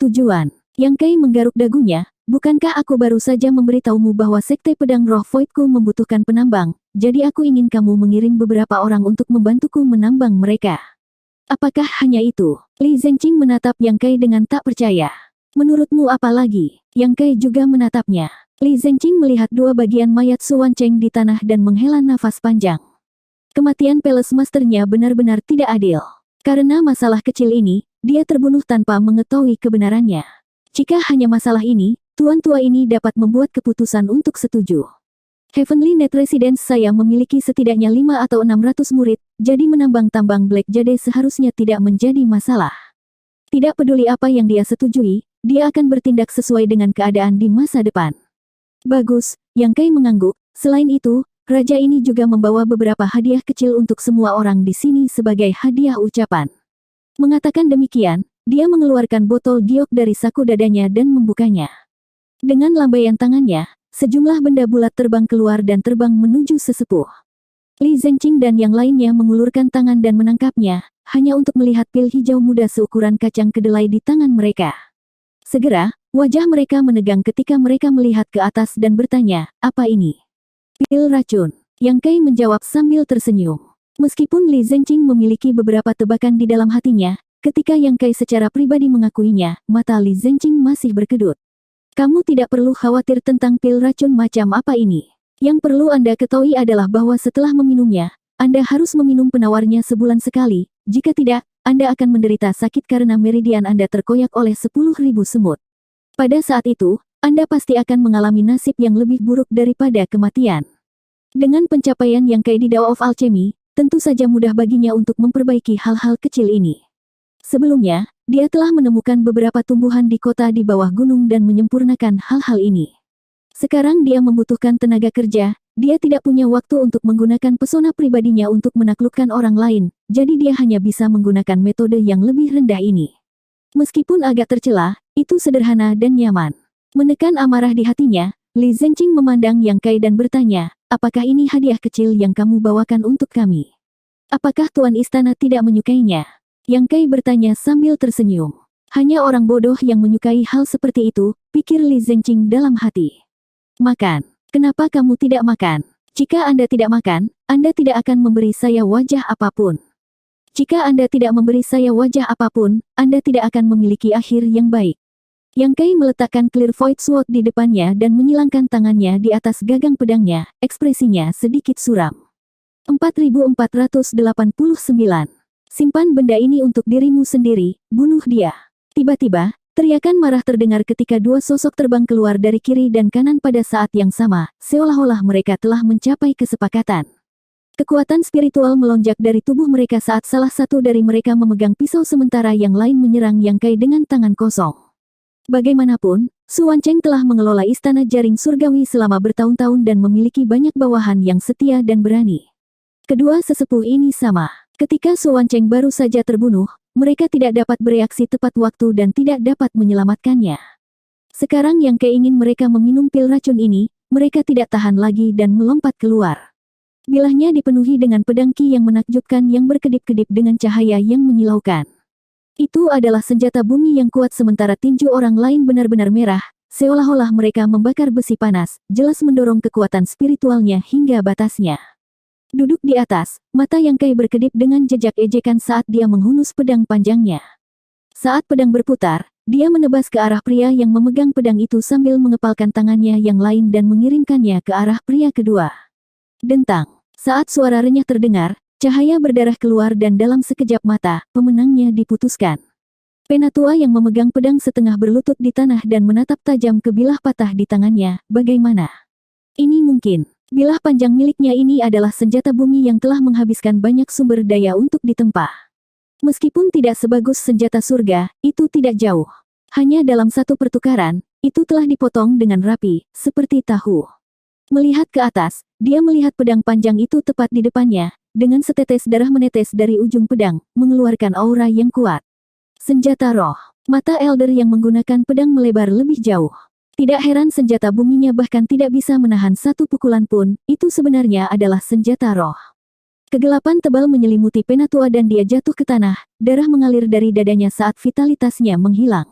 Tujuan? Yang Kai menggaruk dagunya, bukankah aku baru saja memberitahumu bahwa Sekte Pedang Roh Voidku membutuhkan penambang, jadi aku ingin kamu mengirim beberapa orang untuk membantuku menambang mereka. Apakah hanya itu? Li Zhenqing menatap Yang Kai dengan tak percaya. Menurutmu apa lagi? Yang Kai juga menatapnya. Li Zhenqing melihat 2 bagian mayat Su Wancheng di tanah dan menghela nafas panjang. Kematian Palace Masternya benar-benar tidak adil. Karena masalah kecil ini, dia terbunuh tanpa mengetahui kebenarannya. Jika hanya masalah ini, tuan tua ini dapat membuat keputusan untuk setuju. Heavenly Net Residence saya memiliki setidaknya 5 atau 600 murid, jadi menambang tambang Black Jade seharusnya tidak menjadi masalah. Tidak peduli apa yang dia setujui, dia akan bertindak sesuai dengan keadaan di masa depan. Bagus, Yang Kai mengangguk. Selain itu, raja ini juga membawa beberapa hadiah kecil untuk semua orang di sini sebagai hadiah ucapan. Mengatakan demikian, dia mengeluarkan botol giok dari saku dadanya dan membukanya. Dengan lambaian tangannya, sejumlah benda bulat terbang keluar dan terbang menuju sesepuh. Li Zhenqing dan yang lainnya mengulurkan tangan dan menangkapnya, hanya untuk melihat pil hijau muda seukuran kacang kedelai di tangan mereka. Segera, wajah mereka menegang ketika mereka melihat ke atas dan bertanya, apa ini? Pil racun. Yang Kai menjawab sambil tersenyum. Meskipun Li Zengqing memiliki beberapa tebakan di dalam hatinya, ketika Yang Kai secara pribadi mengakuinya, mata Li Zengqing masih berkedut. Kamu tidak perlu khawatir tentang pil racun macam apa ini. Yang perlu Anda ketahui adalah bahwa setelah meminumnya, Anda harus meminum penawarnya sebulan sekali, jika tidak, Anda akan menderita sakit karena meridian Anda terkoyak oleh 10.000 semut. Pada saat itu, Anda pasti akan mengalami nasib yang lebih buruk daripada kematian. Dengan pencapaian Yang Kai di Dao of Alchemy, tentu saja mudah baginya untuk memperbaiki hal-hal kecil ini. Sebelumnya, dia telah menemukan beberapa tumbuhan di kota di bawah gunung dan menyempurnakan hal-hal ini. Sekarang dia membutuhkan tenaga kerja, dia tidak punya waktu untuk menggunakan pesona pribadinya untuk menaklukkan orang lain, jadi dia hanya bisa menggunakan metode yang lebih rendah ini. Meskipun agak tercela, itu sederhana dan nyaman. Menekan amarah di hatinya, Li Zengqing memandang Yang Kai dan bertanya, apakah ini hadiah kecil yang kamu bawakan untuk kami? Apakah Tuan Istana tidak menyukainya? Yang Kai bertanya sambil tersenyum. Hanya orang bodoh yang menyukai hal seperti itu, pikir Li Zengqing dalam hati. Makan. Kenapa kamu tidak makan? Jika Anda tidak makan, Anda tidak akan memberi saya wajah apapun. Jika Anda tidak memberi saya wajah apapun, Anda tidak akan memiliki akhir yang baik. Yang Kai meletakkan clear void sword di depannya dan menyilangkan tangannya di atas gagang pedangnya, ekspresinya sedikit suram. 4489. Simpan benda ini untuk dirimu sendiri, bunuh dia. Tiba-tiba, teriakan marah terdengar ketika dua sosok terbang keluar dari kiri dan kanan pada saat yang sama, seolah-olah mereka telah mencapai kesepakatan. Kekuatan spiritual melonjak dari tubuh mereka saat salah satu dari mereka memegang pisau sementara yang lain menyerang Yang Kai dengan tangan kosong. Bagaimanapun, Su Wancheng telah mengelola istana jaring surgawi selama bertahun-tahun dan memiliki banyak bawahan yang setia dan berani. Kedua sesepuh ini sama. Ketika Su Wancheng baru saja terbunuh, mereka tidak dapat bereaksi tepat waktu dan tidak dapat menyelamatkannya. Sekarang Yang Kai ingin mereka meminum pil racun ini, mereka tidak tahan lagi dan melompat keluar. Bilahnya dipenuhi dengan pedang Qi yang menakjubkan yang berkedip-kedip dengan cahaya yang menyilaukan. Itu adalah senjata bumi yang kuat sementara tinju orang lain benar-benar merah, seolah-olah mereka membakar besi panas, jelas mendorong kekuatan spiritualnya hingga batasnya. Duduk di atas, mata Yang Kai berkedip dengan jejak ejekan saat dia menghunus pedang panjangnya. Saat pedang berputar, dia menebas ke arah pria yang memegang pedang itu sambil mengepalkan tangannya yang lain dan mengirimkannya ke arah pria kedua. Dentang. Saat suara renyah terdengar, cahaya berdarah keluar dan dalam sekejap mata, pemenangnya diputuskan. Penatua yang memegang pedang setengah berlutut di tanah dan menatap tajam ke bilah patah di tangannya, bagaimana? Ini mungkin. Bilah panjang miliknya ini adalah senjata bumi yang telah menghabiskan banyak sumber daya untuk ditempa. Meskipun tidak sebagus senjata surga, itu tidak jauh. Hanya dalam satu pertukaran, itu telah dipotong dengan rapi, seperti tahu. Melihat ke atas, dia melihat pedang panjang itu tepat di depannya, dengan setetes darah menetes dari ujung pedang, mengeluarkan aura yang kuat. Senjata roh. Mata Elder yang menggunakan pedang melebar lebih jauh. Tidak heran senjata buminya bahkan tidak bisa menahan satu pukulan pun, itu sebenarnya adalah senjata roh. Kegelapan tebal menyelimuti Penatua dan dia jatuh ke tanah, darah mengalir dari dadanya saat vitalitasnya menghilang.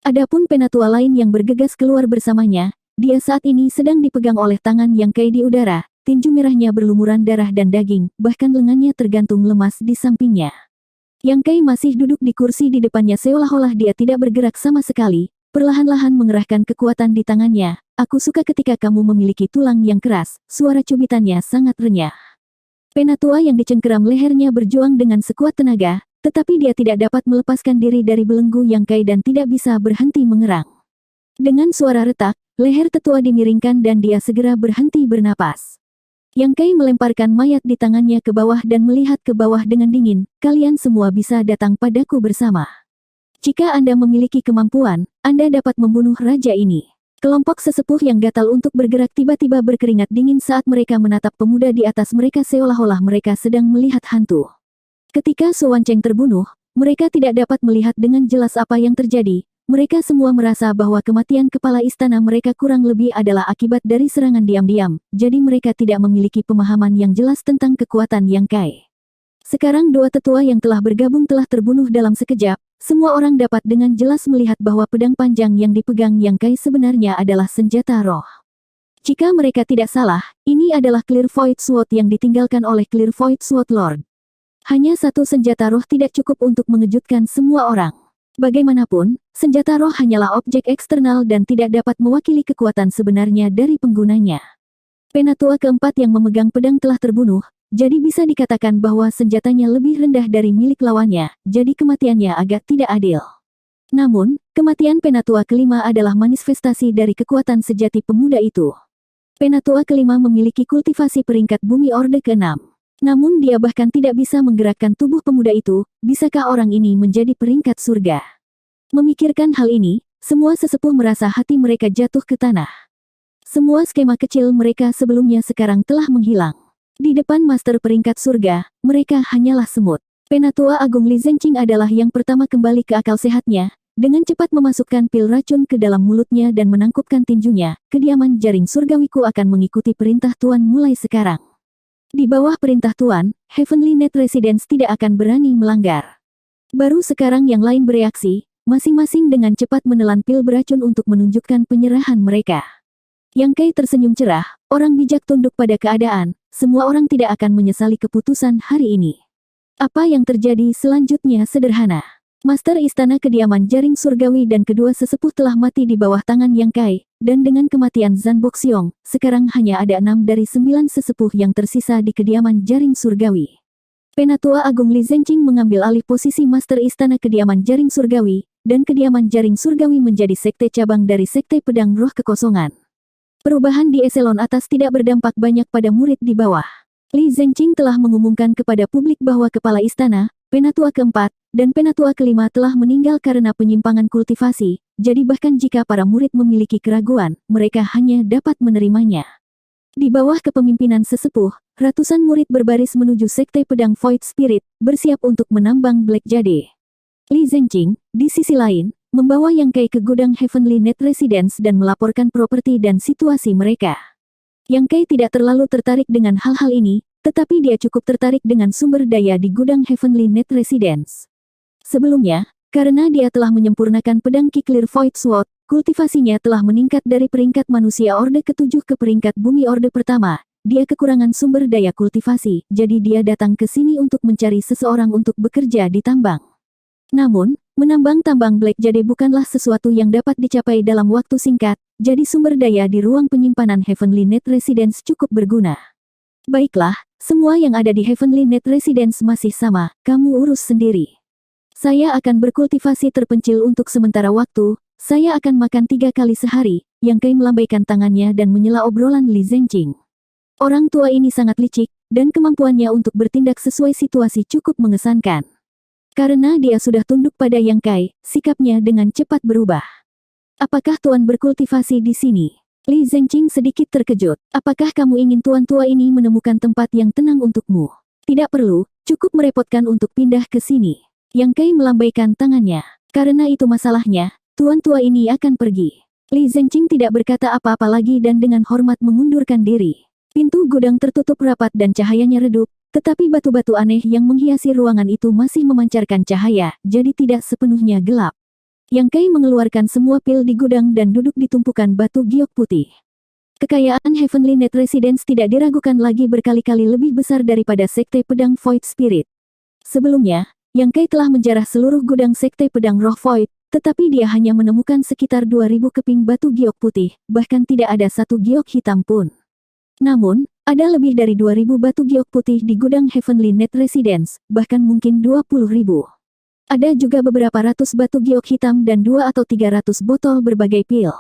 Adapun Penatua lain yang bergegas keluar bersamanya, dia saat ini sedang dipegang oleh tangan Yang Kai di udara, tinju merahnya berlumuran darah dan daging, bahkan lengannya tergantung lemas di sampingnya. Yang Kai masih duduk di kursi di depannya seolah-olah dia tidak bergerak sama sekali, perlahan-lahan mengerahkan kekuatan di tangannya. Aku suka ketika kamu memiliki tulang yang keras, suara cubitannya sangat renyah. Penatua yang dicengkeram lehernya berjuang dengan sekuat tenaga, tetapi dia tidak dapat melepaskan diri dari belenggu Yang Kai dan tidak bisa berhenti mengerang. Dengan suara retak, leher tetua dimiringkan dan dia segera berhenti bernapas. Yang Kai melemparkan mayat di tangannya ke bawah dan melihat ke bawah dengan dingin, kalian semua bisa datang padaku bersama. Jika Anda memiliki kemampuan, Anda dapat membunuh raja ini. Kelompok sesepuh yang gatal untuk bergerak tiba-tiba berkeringat dingin saat mereka menatap pemuda di atas mereka seolah-olah mereka sedang melihat hantu. Ketika Su Wancheng terbunuh, mereka tidak dapat melihat dengan jelas apa yang terjadi. Mereka semua merasa bahwa kematian kepala istana mereka kurang lebih adalah akibat dari serangan diam-diam, jadi mereka tidak memiliki pemahaman yang jelas tentang kekuatan Yang Kai. Sekarang dua tetua yang telah bergabung telah terbunuh dalam sekejap, semua orang dapat dengan jelas melihat bahwa pedang panjang yang dipegang Yang Kai sebenarnya adalah senjata roh. Jika mereka tidak salah, ini adalah Clear Void Sword yang ditinggalkan oleh Clear Void Sword Lord. Hanya satu senjata roh tidak cukup untuk mengejutkan semua orang. Bagaimanapun, senjata roh hanyalah objek eksternal dan tidak dapat mewakili kekuatan sebenarnya dari penggunanya. Penatua keempat yang memegang pedang telah terbunuh, jadi bisa dikatakan bahwa senjatanya lebih rendah dari milik lawannya, jadi kematiannya agak tidak adil. Namun, kematian penatua kelima adalah manifestasi dari kekuatan sejati pemuda itu. Penatua kelima memiliki kultivasi peringkat bumi Orde ke-6. Namun dia bahkan tidak bisa menggerakkan tubuh pemuda itu, bisakah orang ini menjadi peringkat surga? Memikirkan hal ini, semua sesepuh merasa hati mereka jatuh ke tanah. Semua skema kecil mereka sebelumnya sekarang telah menghilang. Di depan master peringkat surga, mereka hanyalah semut. Penatua Agung Li Zengqing adalah yang pertama kembali ke akal sehatnya, dengan cepat memasukkan pil racun ke dalam mulutnya dan menangkupkan tinjunya. Kediaman jaring surgawiku akan mengikuti perintah Tuan mulai sekarang. Di bawah perintah Tuan, Heavenly Net Residence tidak akan berani melanggar. Baru sekarang yang lain bereaksi, masing-masing dengan cepat menelan pil beracun untuk menunjukkan penyerahan mereka. Yang Kai tersenyum cerah, orang bijak tunduk pada keadaan, semua orang tidak akan menyesali keputusan hari ini. Apa yang terjadi selanjutnya sederhana. Master Istana Kediaman Jaring Surgawi dan kedua sesepuh telah mati di bawah tangan Yang Kai, dan dengan kematian Zhan Boxiong, sekarang hanya ada 6 dari 9 sesepuh yang tersisa di Kediaman Jaring Surgawi. Penatua Agung Li Zengqing mengambil alih posisi Master Istana Kediaman Jaring Surgawi, dan Kediaman Jaring Surgawi menjadi sekte cabang dari Sekte Pedang Roh Kekosongan. Perubahan di eselon atas tidak berdampak banyak pada murid di bawah. Li Zengqing telah mengumumkan kepada publik bahwa kepala istana, penatua keempat, dan penatua kelima telah meninggal karena penyimpangan kultivasi, jadi bahkan jika para murid memiliki keraguan, mereka hanya dapat menerimanya. Di bawah kepemimpinan sesepuh, ratusan murid berbaris menuju Sekte Pedang Void Spirit, bersiap untuk menambang Black Jade. Li Zengqing, di sisi lain, membawa Yang Kai ke gudang Heavenly Net Residence dan melaporkan properti dan situasi mereka. Yang Kai tidak terlalu tertarik dengan hal-hal ini, tetapi dia cukup tertarik dengan sumber daya di gudang Heavenly Net Residence. Sebelumnya, karena dia telah menyempurnakan pedang Ki Clear Void Sword, kultivasinya telah meningkat dari peringkat manusia Orde ke-7 ke peringkat bumi Orde pertama. Dia kekurangan sumber daya kultivasi, jadi dia datang ke sini untuk mencari seseorang untuk bekerja di tambang. Namun, menambang tambang Black Jade bukanlah sesuatu yang dapat dicapai dalam waktu singkat, jadi sumber daya di ruang penyimpanan Heavenly Net Residence cukup berguna. Baiklah, semua yang ada di Heavenly Net Residence masih sama, kamu urus sendiri. Saya akan berkultivasi terpencil untuk sementara waktu, saya akan makan 3 kali sehari. Yang Kai melambaikan tangannya dan menyela obrolan Li Zengqing. Orang tua ini sangat licik, dan kemampuannya untuk bertindak sesuai situasi cukup mengesankan. Karena dia sudah tunduk pada Yang Kai, sikapnya dengan cepat berubah. Apakah Tuan berkultivasi di sini? Li Zengqing sedikit terkejut. Apakah kamu ingin Tuan tua ini menemukan tempat yang tenang untukmu? Tidak perlu, cukup merepotkan untuk pindah ke sini. Yang Kai melambaikan tangannya. Karena itu masalahnya, Tuan tua ini akan pergi. Li Zengqing tidak berkata apa-apa lagi dan dengan hormat mengundurkan diri. Pintu gudang tertutup rapat dan cahayanya redup. Tetapi batu-batu aneh yang menghiasi ruangan itu masih memancarkan cahaya, jadi tidak sepenuhnya gelap. Yang Kai mengeluarkan semua pil di gudang dan duduk di tumpukan batu giok putih. Kekayaan Heavenly Net Residence tidak diragukan lagi berkali-kali lebih besar daripada Sekte Pedang Void Spirit. Sebelumnya, Yang Kai telah menjarah seluruh gudang Sekte Pedang Roh Void, tetapi dia hanya menemukan sekitar 2000 keping batu giok putih, bahkan tidak ada satu giok hitam pun. Namun, ada lebih dari 2000 batu giok putih di gudang Heavenly Net Residence, bahkan mungkin 20.000. Ada juga beberapa ratus batu giok hitam dan 2 atau 300 botol berbagai pil.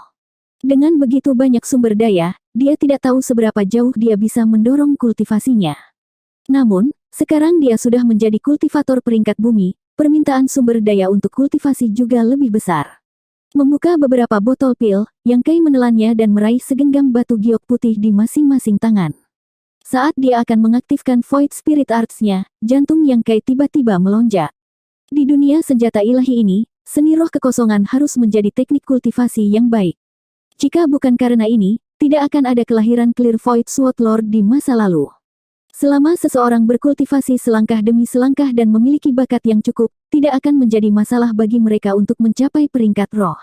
Dengan begitu banyak sumber daya, dia tidak tahu seberapa jauh dia bisa mendorong kultivasinya. Namun, sekarang dia sudah menjadi kultivator peringkat bumi, permintaan sumber daya untuk kultivasi juga lebih besar. Membuka beberapa botol pil, Yang Kai menelannya dan meraih segenggam batu giok putih di masing-masing tangan. Saat dia akan mengaktifkan Void Spirit Arts-nya, jantung Yang Kai tiba-tiba melonjak. Di dunia senjata ilahi ini, seni roh kekosongan harus menjadi teknik kultivasi yang baik. Jika bukan karena ini, tidak akan ada kelahiran Clear Void Sword Lord di masa lalu. Selama seseorang berkultivasi selangkah demi selangkah dan memiliki bakat yang cukup, tidak akan menjadi masalah bagi mereka untuk mencapai peringkat roh.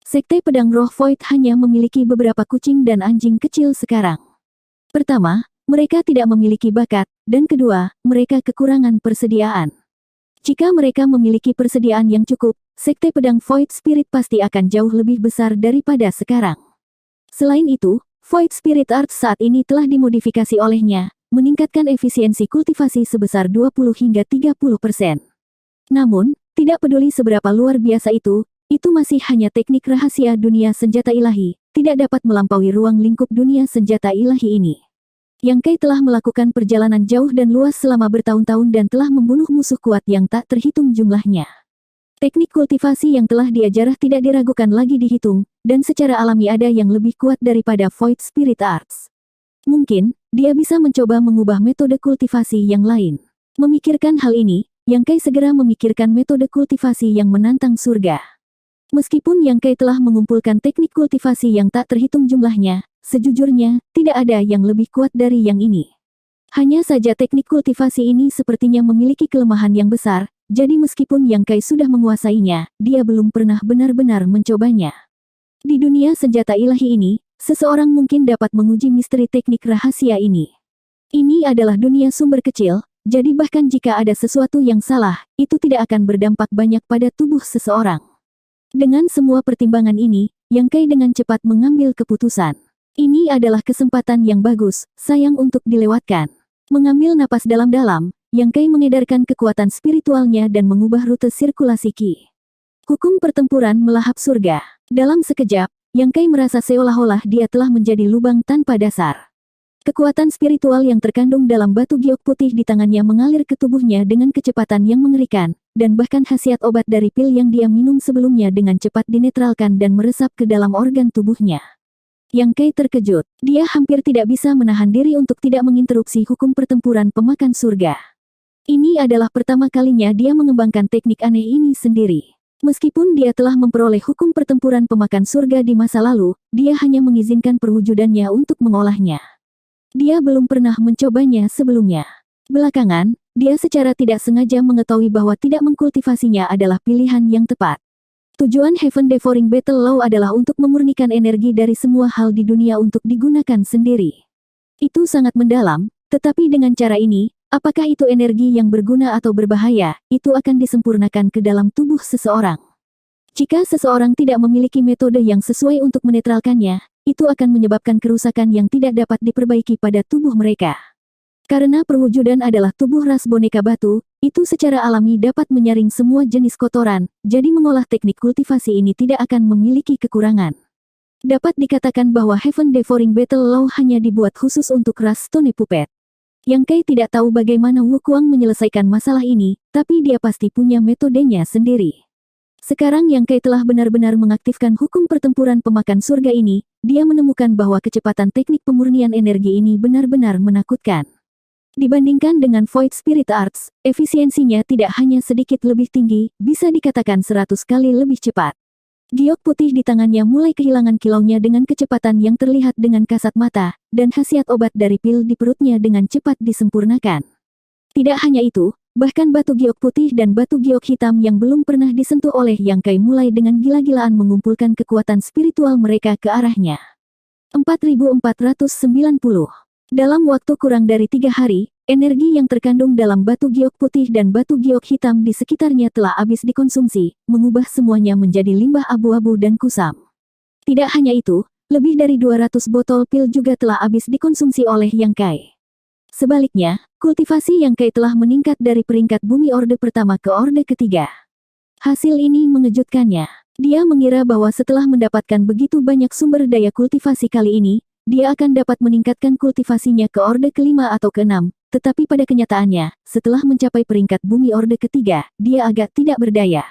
Sekte Pedang Roh Void hanya memiliki beberapa kucing dan anjing kecil sekarang. Pertama, mereka tidak memiliki bakat, dan kedua, mereka kekurangan persediaan. Jika mereka memiliki persediaan yang cukup, Sekte Pedang Void Spirit pasti akan jauh lebih besar daripada sekarang. Selain itu, Void Spirit Arts saat ini telah dimodifikasi olehnya, meningkatkan efisiensi kultivasi sebesar 20 hingga 30%. Namun, tidak peduli seberapa luar biasa itu masih hanya teknik rahasia dunia senjata ilahi, tidak dapat melampaui ruang lingkup dunia senjata ilahi ini. Yang Kai telah melakukan perjalanan jauh dan luas selama bertahun-tahun dan telah membunuh musuh kuat yang tak terhitung jumlahnya. Teknik kultivasi yang telah dia jarah tidak diragukan lagi dihitung, dan secara alami ada yang lebih kuat daripada Void Spirit Arts. Mungkin, dia bisa mencoba mengubah metode kultivasi yang lain. Memikirkan hal ini, Yang Kai segera memikirkan metode kultivasi yang menantang surga. Meskipun Yang Kai telah mengumpulkan teknik kultivasi yang tak terhitung jumlahnya, sejujurnya, tidak ada yang lebih kuat dari yang ini. Hanya saja teknik kultivasi ini sepertinya memiliki kelemahan yang besar, jadi meskipun Yang Kai sudah menguasainya, dia belum pernah benar-benar mencobanya. Di dunia senjata ilahi ini, seseorang mungkin dapat menguji misteri teknik rahasia ini. Ini adalah dunia sumber kecil, jadi bahkan jika ada sesuatu yang salah, itu tidak akan berdampak banyak pada tubuh seseorang. Dengan semua pertimbangan ini, Yang Kai dengan cepat mengambil keputusan. Ini adalah kesempatan yang bagus, sayang untuk dilewatkan. Mengambil napas dalam-dalam, Yang Kai mengedarkan kekuatan spiritualnya dan mengubah rute sirkulasi Qi. Hukum pertempuran melahap surga. Dalam sekejap, Yang Kai merasa seolah-olah dia telah menjadi lubang tanpa dasar. Kekuatan spiritual yang terkandung dalam batu giok putih di tangannya mengalir ke tubuhnya dengan kecepatan yang mengerikan, dan bahkan khasiat obat dari pil yang dia minum sebelumnya dengan cepat dinetralkan dan meresap ke dalam organ tubuhnya. Yang Kai terkejut, dia hampir tidak bisa menahan diri untuk tidak menginterupsi hukum pertempuran pemakan surga. Ini adalah pertama kalinya dia mengembangkan teknik aneh ini sendiri. Meskipun dia telah memperoleh hukum pertempuran pemakan surga di masa lalu, dia hanya mengizinkan perwujudannya untuk mengolahnya. Dia belum pernah mencobanya sebelumnya. Belakangan, dia secara tidak sengaja mengetahui bahwa tidak mengkultivasinya adalah pilihan yang tepat. Tujuan Heaven Devouring Battle Law adalah untuk memurnikan energi dari semua hal di dunia untuk digunakan sendiri. Itu sangat mendalam, tetapi dengan cara ini, apakah itu energi yang berguna atau berbahaya, itu akan disempurnakan ke dalam tubuh seseorang. Jika seseorang tidak memiliki metode yang sesuai untuk menetralkannya, itu akan menyebabkan kerusakan yang tidak dapat diperbaiki pada tubuh mereka. Karena perwujudan adalah tubuh ras boneka batu, itu secara alami dapat menyaring semua jenis kotoran, jadi mengolah teknik kultivasi ini tidak akan memiliki kekurangan. Dapat dikatakan bahwa Heaven Devouring Battle Law hanya dibuat khusus untuk ras Stone Puppet. Yang Kai tidak tahu bagaimana Wu Kuang menyelesaikan masalah ini, tapi dia pasti punya metodenya sendiri. Sekarang Yang Kai telah benar-benar mengaktifkan hukum pertempuran pemakan surga ini, dia menemukan bahwa kecepatan teknik pemurnian energi ini benar-benar menakutkan. Dibandingkan dengan Void Spirit Arts, efisiensinya tidak hanya sedikit lebih tinggi, bisa dikatakan 100 kali lebih cepat. Giok putih di tangannya mulai kehilangan kilaunya dengan kecepatan yang terlihat dengan kasat mata, dan khasiat obat dari pil di perutnya dengan cepat disempurnakan. Tidak hanya itu, bahkan batu giok putih dan batu giok hitam yang belum pernah disentuh oleh Yang Kai mulai dengan gila-gilaan mengumpulkan kekuatan spiritual mereka ke arahnya. 4490. Dalam waktu kurang dari 3 hari, energi yang terkandung dalam batu giok putih dan batu giok hitam di sekitarnya telah habis dikonsumsi, mengubah semuanya menjadi limbah abu-abu dan kusam. Tidak hanya itu, lebih dari 200 botol pil juga telah habis dikonsumsi oleh Yang Kai. Sebaliknya, kultivasi Yang Kai telah meningkat dari peringkat bumi orde pertama ke orde ketiga. Hasil ini mengejutkannya. Dia mengira bahwa setelah mendapatkan begitu banyak sumber daya kultivasi kali ini, dia akan dapat meningkatkan kultivasinya ke orde kelima atau keenam, tetapi pada kenyataannya, setelah mencapai peringkat bumi orde ketiga, dia agak tidak berdaya.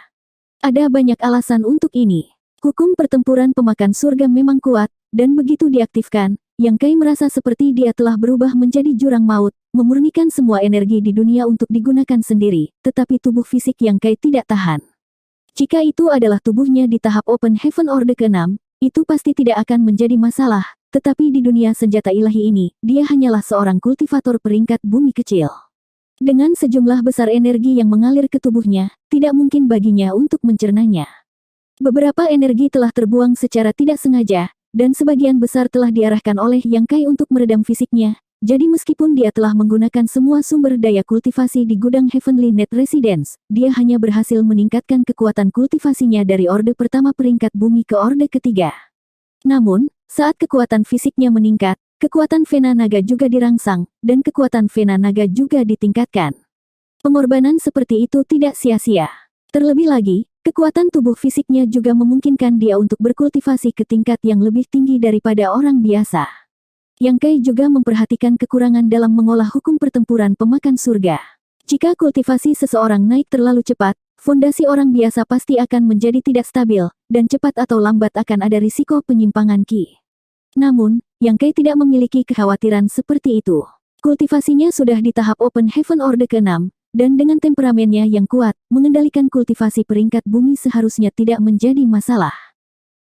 Ada banyak alasan untuk ini. Hukum pertempuran pemakan surga memang kuat, dan begitu diaktifkan, Yang Kai merasa seperti dia telah berubah menjadi jurang maut, memurnikan semua energi di dunia untuk digunakan sendiri, tetapi tubuh fisik Yang Kai tidak tahan. Jika itu adalah tubuhnya di tahap Open Heaven Orde ke-6, itu pasti tidak akan menjadi masalah, tetapi di dunia senjata ilahi ini, dia hanyalah seorang kultivator peringkat bumi kecil. Dengan sejumlah besar energi yang mengalir ke tubuhnya, tidak mungkin baginya untuk mencernanya. Beberapa energi telah terbuang secara tidak sengaja, dan sebagian besar telah diarahkan oleh Yang Kai untuk meredam fisiknya. Jadi meskipun dia telah menggunakan semua sumber daya kultivasi di gudang Heavenly Net Residence, dia hanya berhasil meningkatkan kekuatan kultivasinya dari orde pertama peringkat bumi ke orde ketiga. Namun, saat kekuatan fisiknya meningkat, kekuatan Vena Naga juga dirangsang, dan kekuatan Vena Naga juga ditingkatkan. Pengorbanan seperti itu tidak sia-sia. Terlebih lagi, kekuatan tubuh fisiknya juga memungkinkan dia untuk berkultivasi ke tingkat yang lebih tinggi daripada orang biasa. Yang Kai juga memperhatikan kekurangan dalam mengolah hukum pertempuran pemakan surga. Jika kultivasi seseorang naik terlalu cepat, fondasi orang biasa pasti akan menjadi tidak stabil, dan cepat atau lambat akan ada risiko penyimpangan Ki. Namun, Yang Kai tidak memiliki kekhawatiran seperti itu. Kultivasinya sudah di tahap Open Heaven Orde ke-6, dan dengan temperamennya yang kuat, mengendalikan kultivasi peringkat bumi seharusnya tidak menjadi masalah.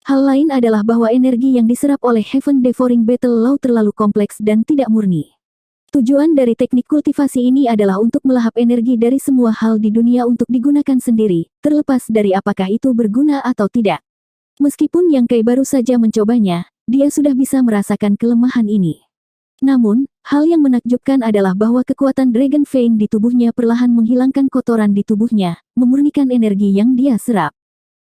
Hal lain adalah bahwa energi yang diserap oleh Heaven Devouring Battle Law terlalu kompleks dan tidak murni. Tujuan dari teknik kultivasi ini adalah untuk melahap energi dari semua hal di dunia untuk digunakan sendiri, terlepas dari apakah itu berguna atau tidak. Meskipun Yang Kai baru saja mencobanya, dia sudah bisa merasakan kelemahan ini. Namun, hal yang menakjubkan adalah bahwa kekuatan Dragon Vein di tubuhnya perlahan menghilangkan kotoran di tubuhnya, memurnikan energi yang dia serap.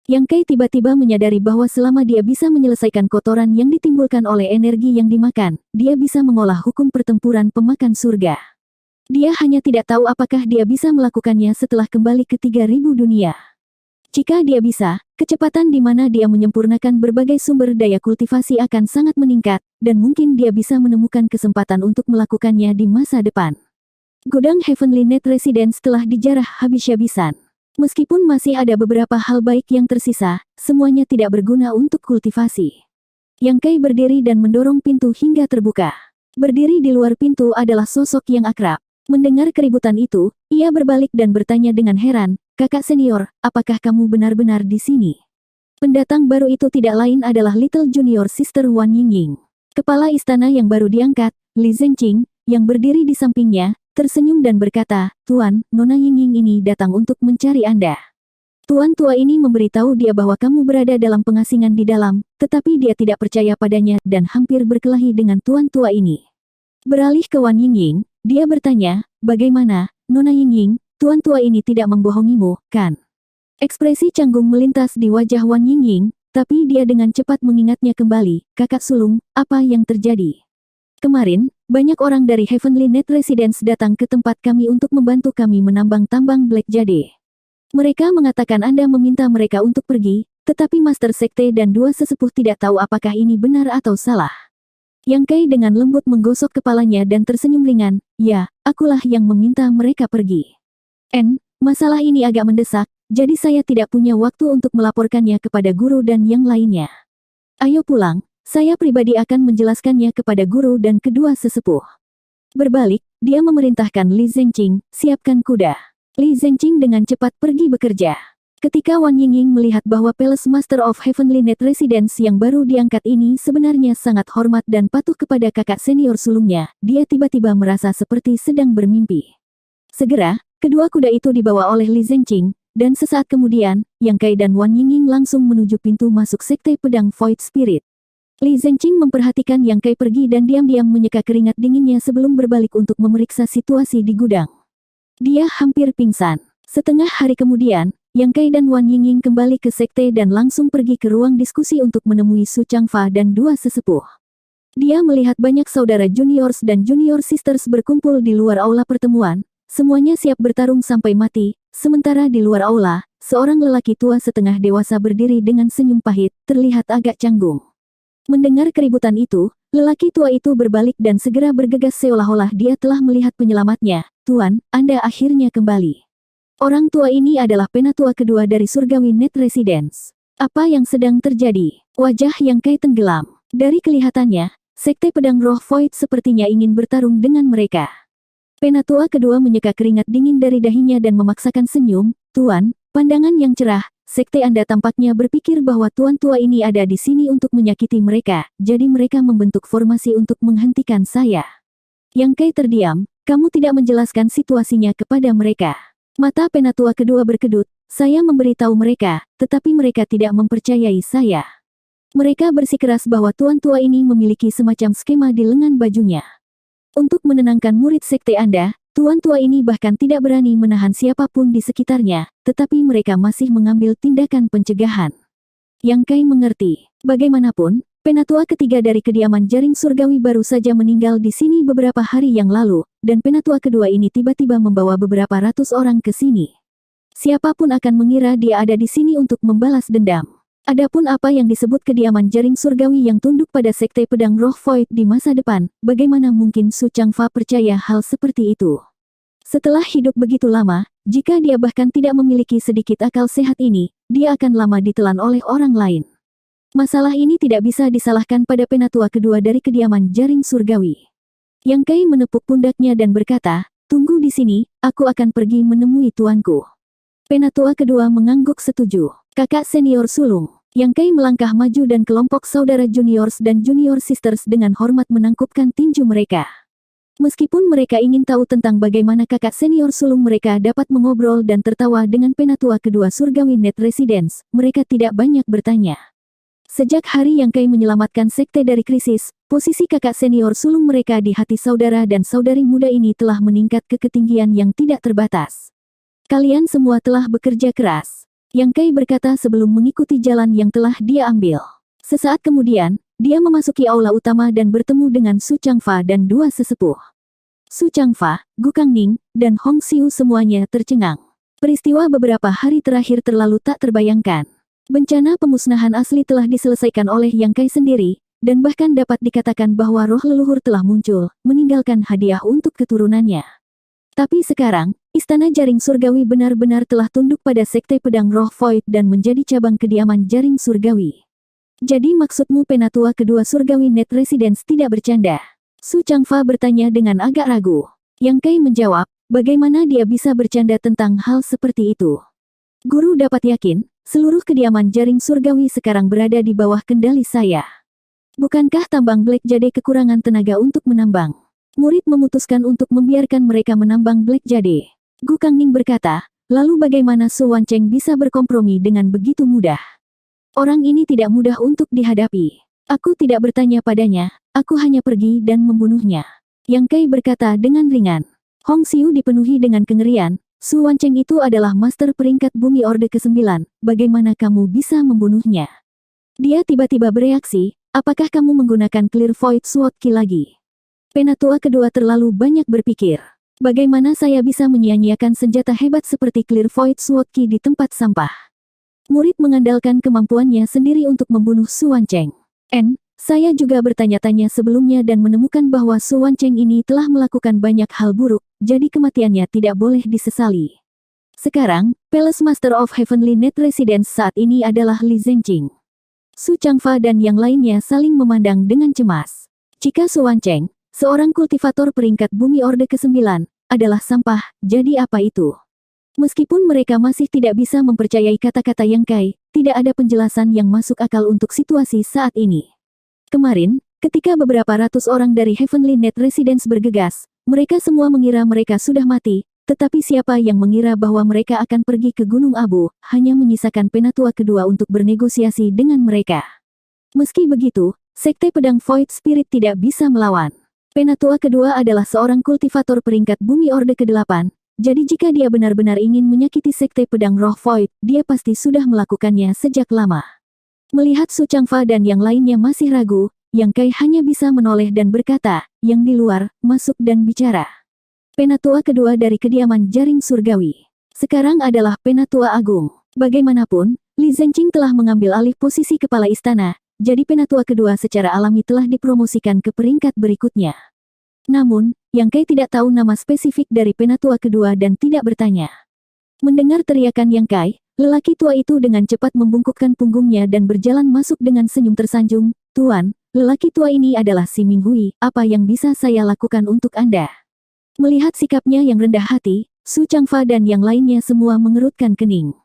Yang Kai tiba-tiba menyadari bahwa selama dia bisa menyelesaikan kotoran yang ditimbulkan oleh energi yang dimakan, dia bisa mengolah hukum pertempuran pemakan surga. Dia hanya tidak tahu apakah dia bisa melakukannya setelah kembali ke 3000 dunia. Jika dia bisa, kecepatan di mana dia menyempurnakan berbagai sumber daya kultivasi akan sangat meningkat, dan mungkin dia bisa menemukan kesempatan untuk melakukannya di masa depan. Gudang Heavenly Net Residence telah dijarah habis-habisan. Meskipun masih ada beberapa hal baik yang tersisa, semuanya tidak berguna untuk kultivasi. Yang Kai berdiri dan mendorong pintu hingga terbuka. Berdiri di luar pintu adalah sosok yang akrab. Mendengar keributan itu, ia berbalik dan bertanya dengan heran, "Kakak senior, apakah kamu benar-benar di sini?" Pendatang baru itu tidak lain adalah Little Junior Sister Wan Yingying. Kepala istana yang baru diangkat, Li Zhengqing, yang berdiri di sampingnya, tersenyum dan berkata, "Tuan, Nona Yingying ini datang untuk mencari Anda." Tuan tua ini memberitahu dia bahwa kamu berada dalam pengasingan di dalam, tetapi dia tidak percaya padanya dan hampir berkelahi dengan tuan tua ini. Beralih ke Wan Yingying, dia bertanya, "Bagaimana, Nona Yingying, tuan tua ini tidak membohongimu, kan?" Ekspresi canggung melintas di wajah Wan Yingying, tapi dia dengan cepat mengingatnya kembali, "Kakak sulung, apa yang terjadi?" "Kemarin, banyak orang dari Heavenly Net Residence datang ke tempat kami untuk membantu kami menambang tambang Black Jade. Mereka mengatakan Anda meminta mereka untuk pergi, tetapi Master Sekte dan dua sesepuh tidak tahu apakah ini benar atau salah." Yang Kai dengan lembut menggosok kepalanya dan tersenyum ringan, "Ya, akulah yang meminta mereka pergi. Masalah ini agak mendesak, jadi saya tidak punya waktu untuk melaporkannya kepada guru dan yang lainnya. Ayo pulang. Saya pribadi akan menjelaskannya kepada guru dan kedua sesepuh." Berbalik, dia memerintahkan Li Zhengqing, "Siapkan kuda." Li Zhengqing dengan cepat pergi bekerja. Ketika Wan Yingying melihat bahwa Palace Master of Heavenly Net Residence yang baru diangkat ini sebenarnya sangat hormat dan patuh kepada kakak senior sulungnya, dia tiba-tiba merasa seperti sedang bermimpi. Segera, kedua kuda itu dibawa oleh Li Zhengqing, dan sesaat kemudian, Yang Kai dan Wan Yingying langsung menuju pintu masuk Sekte Pedang Void Spirit. Li Zhengqing memperhatikan Yang Kai pergi dan diam-diam menyeka keringat dinginnya sebelum berbalik untuk memeriksa situasi di gudang. Dia hampir pingsan. Setengah hari kemudian, Yang Kai dan Wan Yingying kembali ke sekte dan langsung pergi ke ruang diskusi untuk menemui Su Changfa dan dua sesepuh. Dia melihat banyak saudara juniors dan junior sisters berkumpul di luar aula pertemuan, semuanya siap bertarung sampai mati, sementara di luar aula, seorang lelaki tua setengah dewasa berdiri dengan senyum pahit, terlihat agak canggung. Mendengar keributan itu, lelaki tua itu berbalik dan segera bergegas seolah-olah dia telah melihat penyelamatnya. "Tuan, Anda akhirnya kembali." Orang tua ini adalah penatua kedua dari Surgawi Net Residence. Apa yang sedang terjadi? Wajah Yang Kai tenggelam. Dari kelihatannya, Sekte Pedang Roh Void sepertinya ingin bertarung dengan mereka. Penatua kedua menyeka keringat dingin dari dahinya dan memaksakan senyum. "Tuan, pandangan yang cerah, sekte Anda tampaknya berpikir bahwa tuan tua ini ada di sini untuk menyakiti mereka, jadi mereka membentuk formasi untuk menghentikan saya. Yang Kai terdiam, kamu tidak menjelaskan situasinya kepada mereka. Mata penatua kedua berkedut, saya memberitahu mereka, tetapi mereka tidak mempercayai saya. Mereka bersikeras bahwa tuan tua ini memiliki semacam skema di lengan bajunya. Untuk menenangkan murid sekte Anda, tuan tua ini bahkan tidak berani menahan siapapun di sekitarnya, tetapi mereka masih mengambil tindakan pencegahan. Yang Kai mengerti. Bagaimanapun, penatua ketiga dari kediaman jaring surgawi baru saja meninggal di sini beberapa hari yang lalu, dan penatua kedua ini tiba-tiba membawa beberapa ratus orang ke sini. Siapapun akan mengira dia ada di sini untuk membalas dendam. Adapun apa yang disebut kediaman jaring surgawi yang tunduk pada sekte pedang roh void di masa depan, bagaimana mungkin Su Changfa percaya hal seperti itu? Setelah hidup begitu lama, jika dia bahkan tidak memiliki sedikit akal sehat ini, dia akan lama ditelan oleh orang lain. Masalah ini tidak bisa disalahkan pada penatua kedua dari kediaman jaring surgawi. Yang Kai menepuk pundaknya dan berkata, tunggu di sini, aku akan pergi menemui tuanku. Penatua kedua mengangguk setuju. Kakak senior sulung. Yang Kai melangkah maju dan kelompok saudara juniors dan junior sisters dengan hormat menangkupkan tinju mereka. Meskipun mereka ingin tahu tentang bagaimana kakak senior sulung mereka dapat mengobrol dan tertawa dengan penatua kedua surgawi Net Residence, mereka tidak banyak bertanya. Sejak hari Yang Kai menyelamatkan sekte dari krisis, posisi kakak senior sulung mereka di hati saudara dan saudari muda ini telah meningkat ke ketinggian yang tidak terbatas. Kalian semua telah bekerja keras. Yang Kai berkata sebelum mengikuti jalan yang telah dia ambil. Sesaat kemudian, dia memasuki aula utama dan bertemu dengan Su Changfa dan dua sesepuh. Su Changfa, Gu Kangning, dan Hong Xiu semuanya tercengang. Peristiwa beberapa hari terakhir terlalu tak terbayangkan. Bencana pemusnahan asli telah diselesaikan oleh Yang Kai sendiri, dan bahkan dapat dikatakan bahwa roh leluhur telah muncul, meninggalkan hadiah untuk keturunannya. Tapi sekarang, Istana Jaring Surgawi benar-benar telah tunduk pada sekte pedang roh void dan menjadi cabang kediaman Jaring Surgawi. Jadi maksudmu penatua kedua surgawi Net Residence tidak bercanda? Su Changfa bertanya dengan agak ragu. Yang Kai menjawab, bagaimana dia bisa bercanda tentang hal seperti itu? Guru dapat yakin, seluruh kediaman Jaring Surgawi sekarang berada di bawah kendali saya. Bukankah tambang Black Jade kekurangan tenaga untuk menambang? Murid memutuskan untuk membiarkan mereka menambang Black Jade. Gu Kangning berkata, lalu bagaimana Su Wancheng bisa berkompromi dengan begitu mudah? Orang ini tidak mudah untuk dihadapi. Aku tidak bertanya padanya, aku hanya pergi dan membunuhnya. Yang Kai berkata dengan ringan. Hong Xiu dipenuhi dengan kengerian, Su Wancheng itu adalah master peringkat bumi Orde ke-9, bagaimana kamu bisa membunuhnya? Dia tiba-tiba bereaksi, apakah kamu menggunakan Clear Void Sword Ki lagi? Penatua kedua terlalu banyak berpikir. Bagaimana saya bisa menyia-nyiakan senjata hebat seperti Clear Void Sword Ki di tempat sampah? Murid mengandalkan kemampuannya sendiri untuk membunuh Su Wancheng. Saya juga bertanya-tanya sebelumnya dan menemukan bahwa Su Wancheng ini telah melakukan banyak hal buruk, jadi kematiannya tidak boleh disesali. Sekarang, Palace Master of Heavenly Net Residence saat ini adalah Li Zhengjing. Su Changfa dan yang lainnya saling memandang dengan cemas. Jika Su Wancheng, seorang kultivator peringkat bumi Orde ke-9, adalah sampah, jadi apa itu? Meskipun mereka masih tidak bisa mempercayai kata-kata Yang Kai, tidak ada penjelasan yang masuk akal untuk situasi saat ini. Kemarin, ketika beberapa ratus orang dari Heavenly Net Residence bergegas, mereka semua mengira mereka sudah mati, tetapi siapa yang mengira bahwa mereka akan pergi ke Gunung Abu, hanya menyisakan penatua kedua untuk bernegosiasi dengan mereka. Meski begitu, Sekte Pedang Void Spirit tidak bisa melawan. Penatua kedua adalah seorang kultivator peringkat bumi Orde ke-8, jadi jika dia benar-benar ingin menyakiti Sekte Pedang Roh Void, dia pasti sudah melakukannya sejak lama. Melihat Su Changfa dan yang lainnya masih ragu, Yang Kai hanya bisa menoleh dan berkata, yang di luar, masuk dan bicara. Penatua kedua dari kediaman Jaring Surgawi. Sekarang adalah Penatua Agung. Bagaimanapun, Li Zhengjing telah mengambil alih posisi kepala istana, jadi penatua kedua secara alami telah dipromosikan ke peringkat berikutnya. Namun, Yang Kai tidak tahu nama spesifik dari penatua kedua dan tidak bertanya. Mendengar teriakan Yang Kai, lelaki tua itu dengan cepat membungkukkan punggungnya dan berjalan masuk dengan senyum tersanjung. Tuan, lelaki tua ini adalah Si Minghui, apa yang bisa saya lakukan untuk Anda? Melihat sikapnya yang rendah hati, Su Changfa dan yang lainnya semua mengerutkan kening.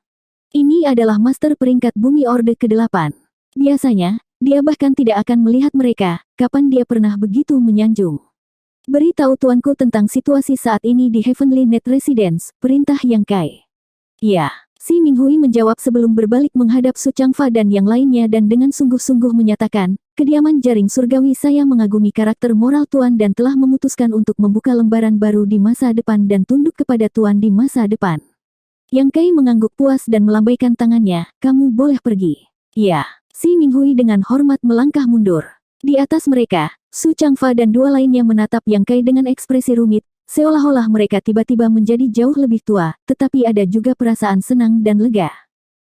Ini adalah master peringkat bumi Orde ke-8. Biasanya, dia bahkan tidak akan melihat mereka, kapan dia pernah begitu menyanjung. Beritahu tuanku tentang situasi saat ini di Heavenly Net Residence, perintah Yang Kai. Ya, Si Minghui menjawab sebelum berbalik menghadap Su Changfa dan yang lainnya dan dengan sungguh-sungguh menyatakan, kediaman jaring surgawi saya mengagumi karakter moral tuan dan telah memutuskan untuk membuka lembaran baru di masa depan dan tunduk kepada tuan di masa depan. Yang Kai mengangguk puas dan melambaikan tangannya, kamu boleh pergi. Ya, Si Minghui dengan hormat melangkah mundur. Di atas mereka, Su Changfa dan dua lainnya menatap Yang Kai dengan ekspresi rumit, seolah-olah mereka tiba-tiba menjadi jauh lebih tua, tetapi ada juga perasaan senang dan lega.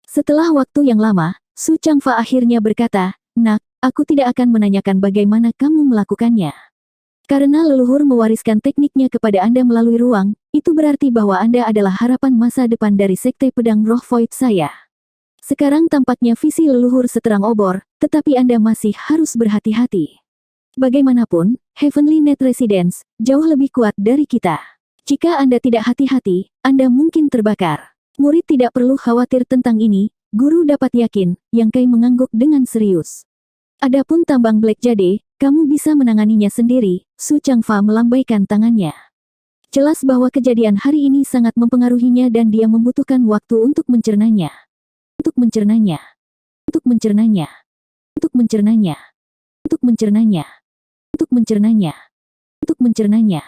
Setelah waktu yang lama, Su Changfa akhirnya berkata, "Nak, aku tidak akan menanyakan bagaimana kamu melakukannya. Karena leluhur mewariskan tekniknya kepada Anda melalui ruang, itu berarti bahwa Anda adalah harapan masa depan dari Sekte Pedang Roh Void saya. Sekarang tampaknya visi leluhur seterang obor, tetapi Anda masih harus berhati-hati. Bagaimanapun, Heavenly Net Residence jauh lebih kuat dari kita. Jika Anda tidak hati-hati, Anda mungkin terbakar. Murid tidak perlu khawatir tentang ini, guru dapat yakin." Yang Kai mengangguk dengan serius. "Adapun tambang Black Jade, kamu bisa menanganinya sendiri." Su Changfa melambaikan tangannya. Jelas bahwa kejadian hari ini sangat mempengaruhinya dan dia membutuhkan waktu untuk mencernanya. Untuk mencernanya. Untuk mencernanya. Untuk mencernanya. Untuk mencernanya. Untuk mencernanya. Untuk mencernanya.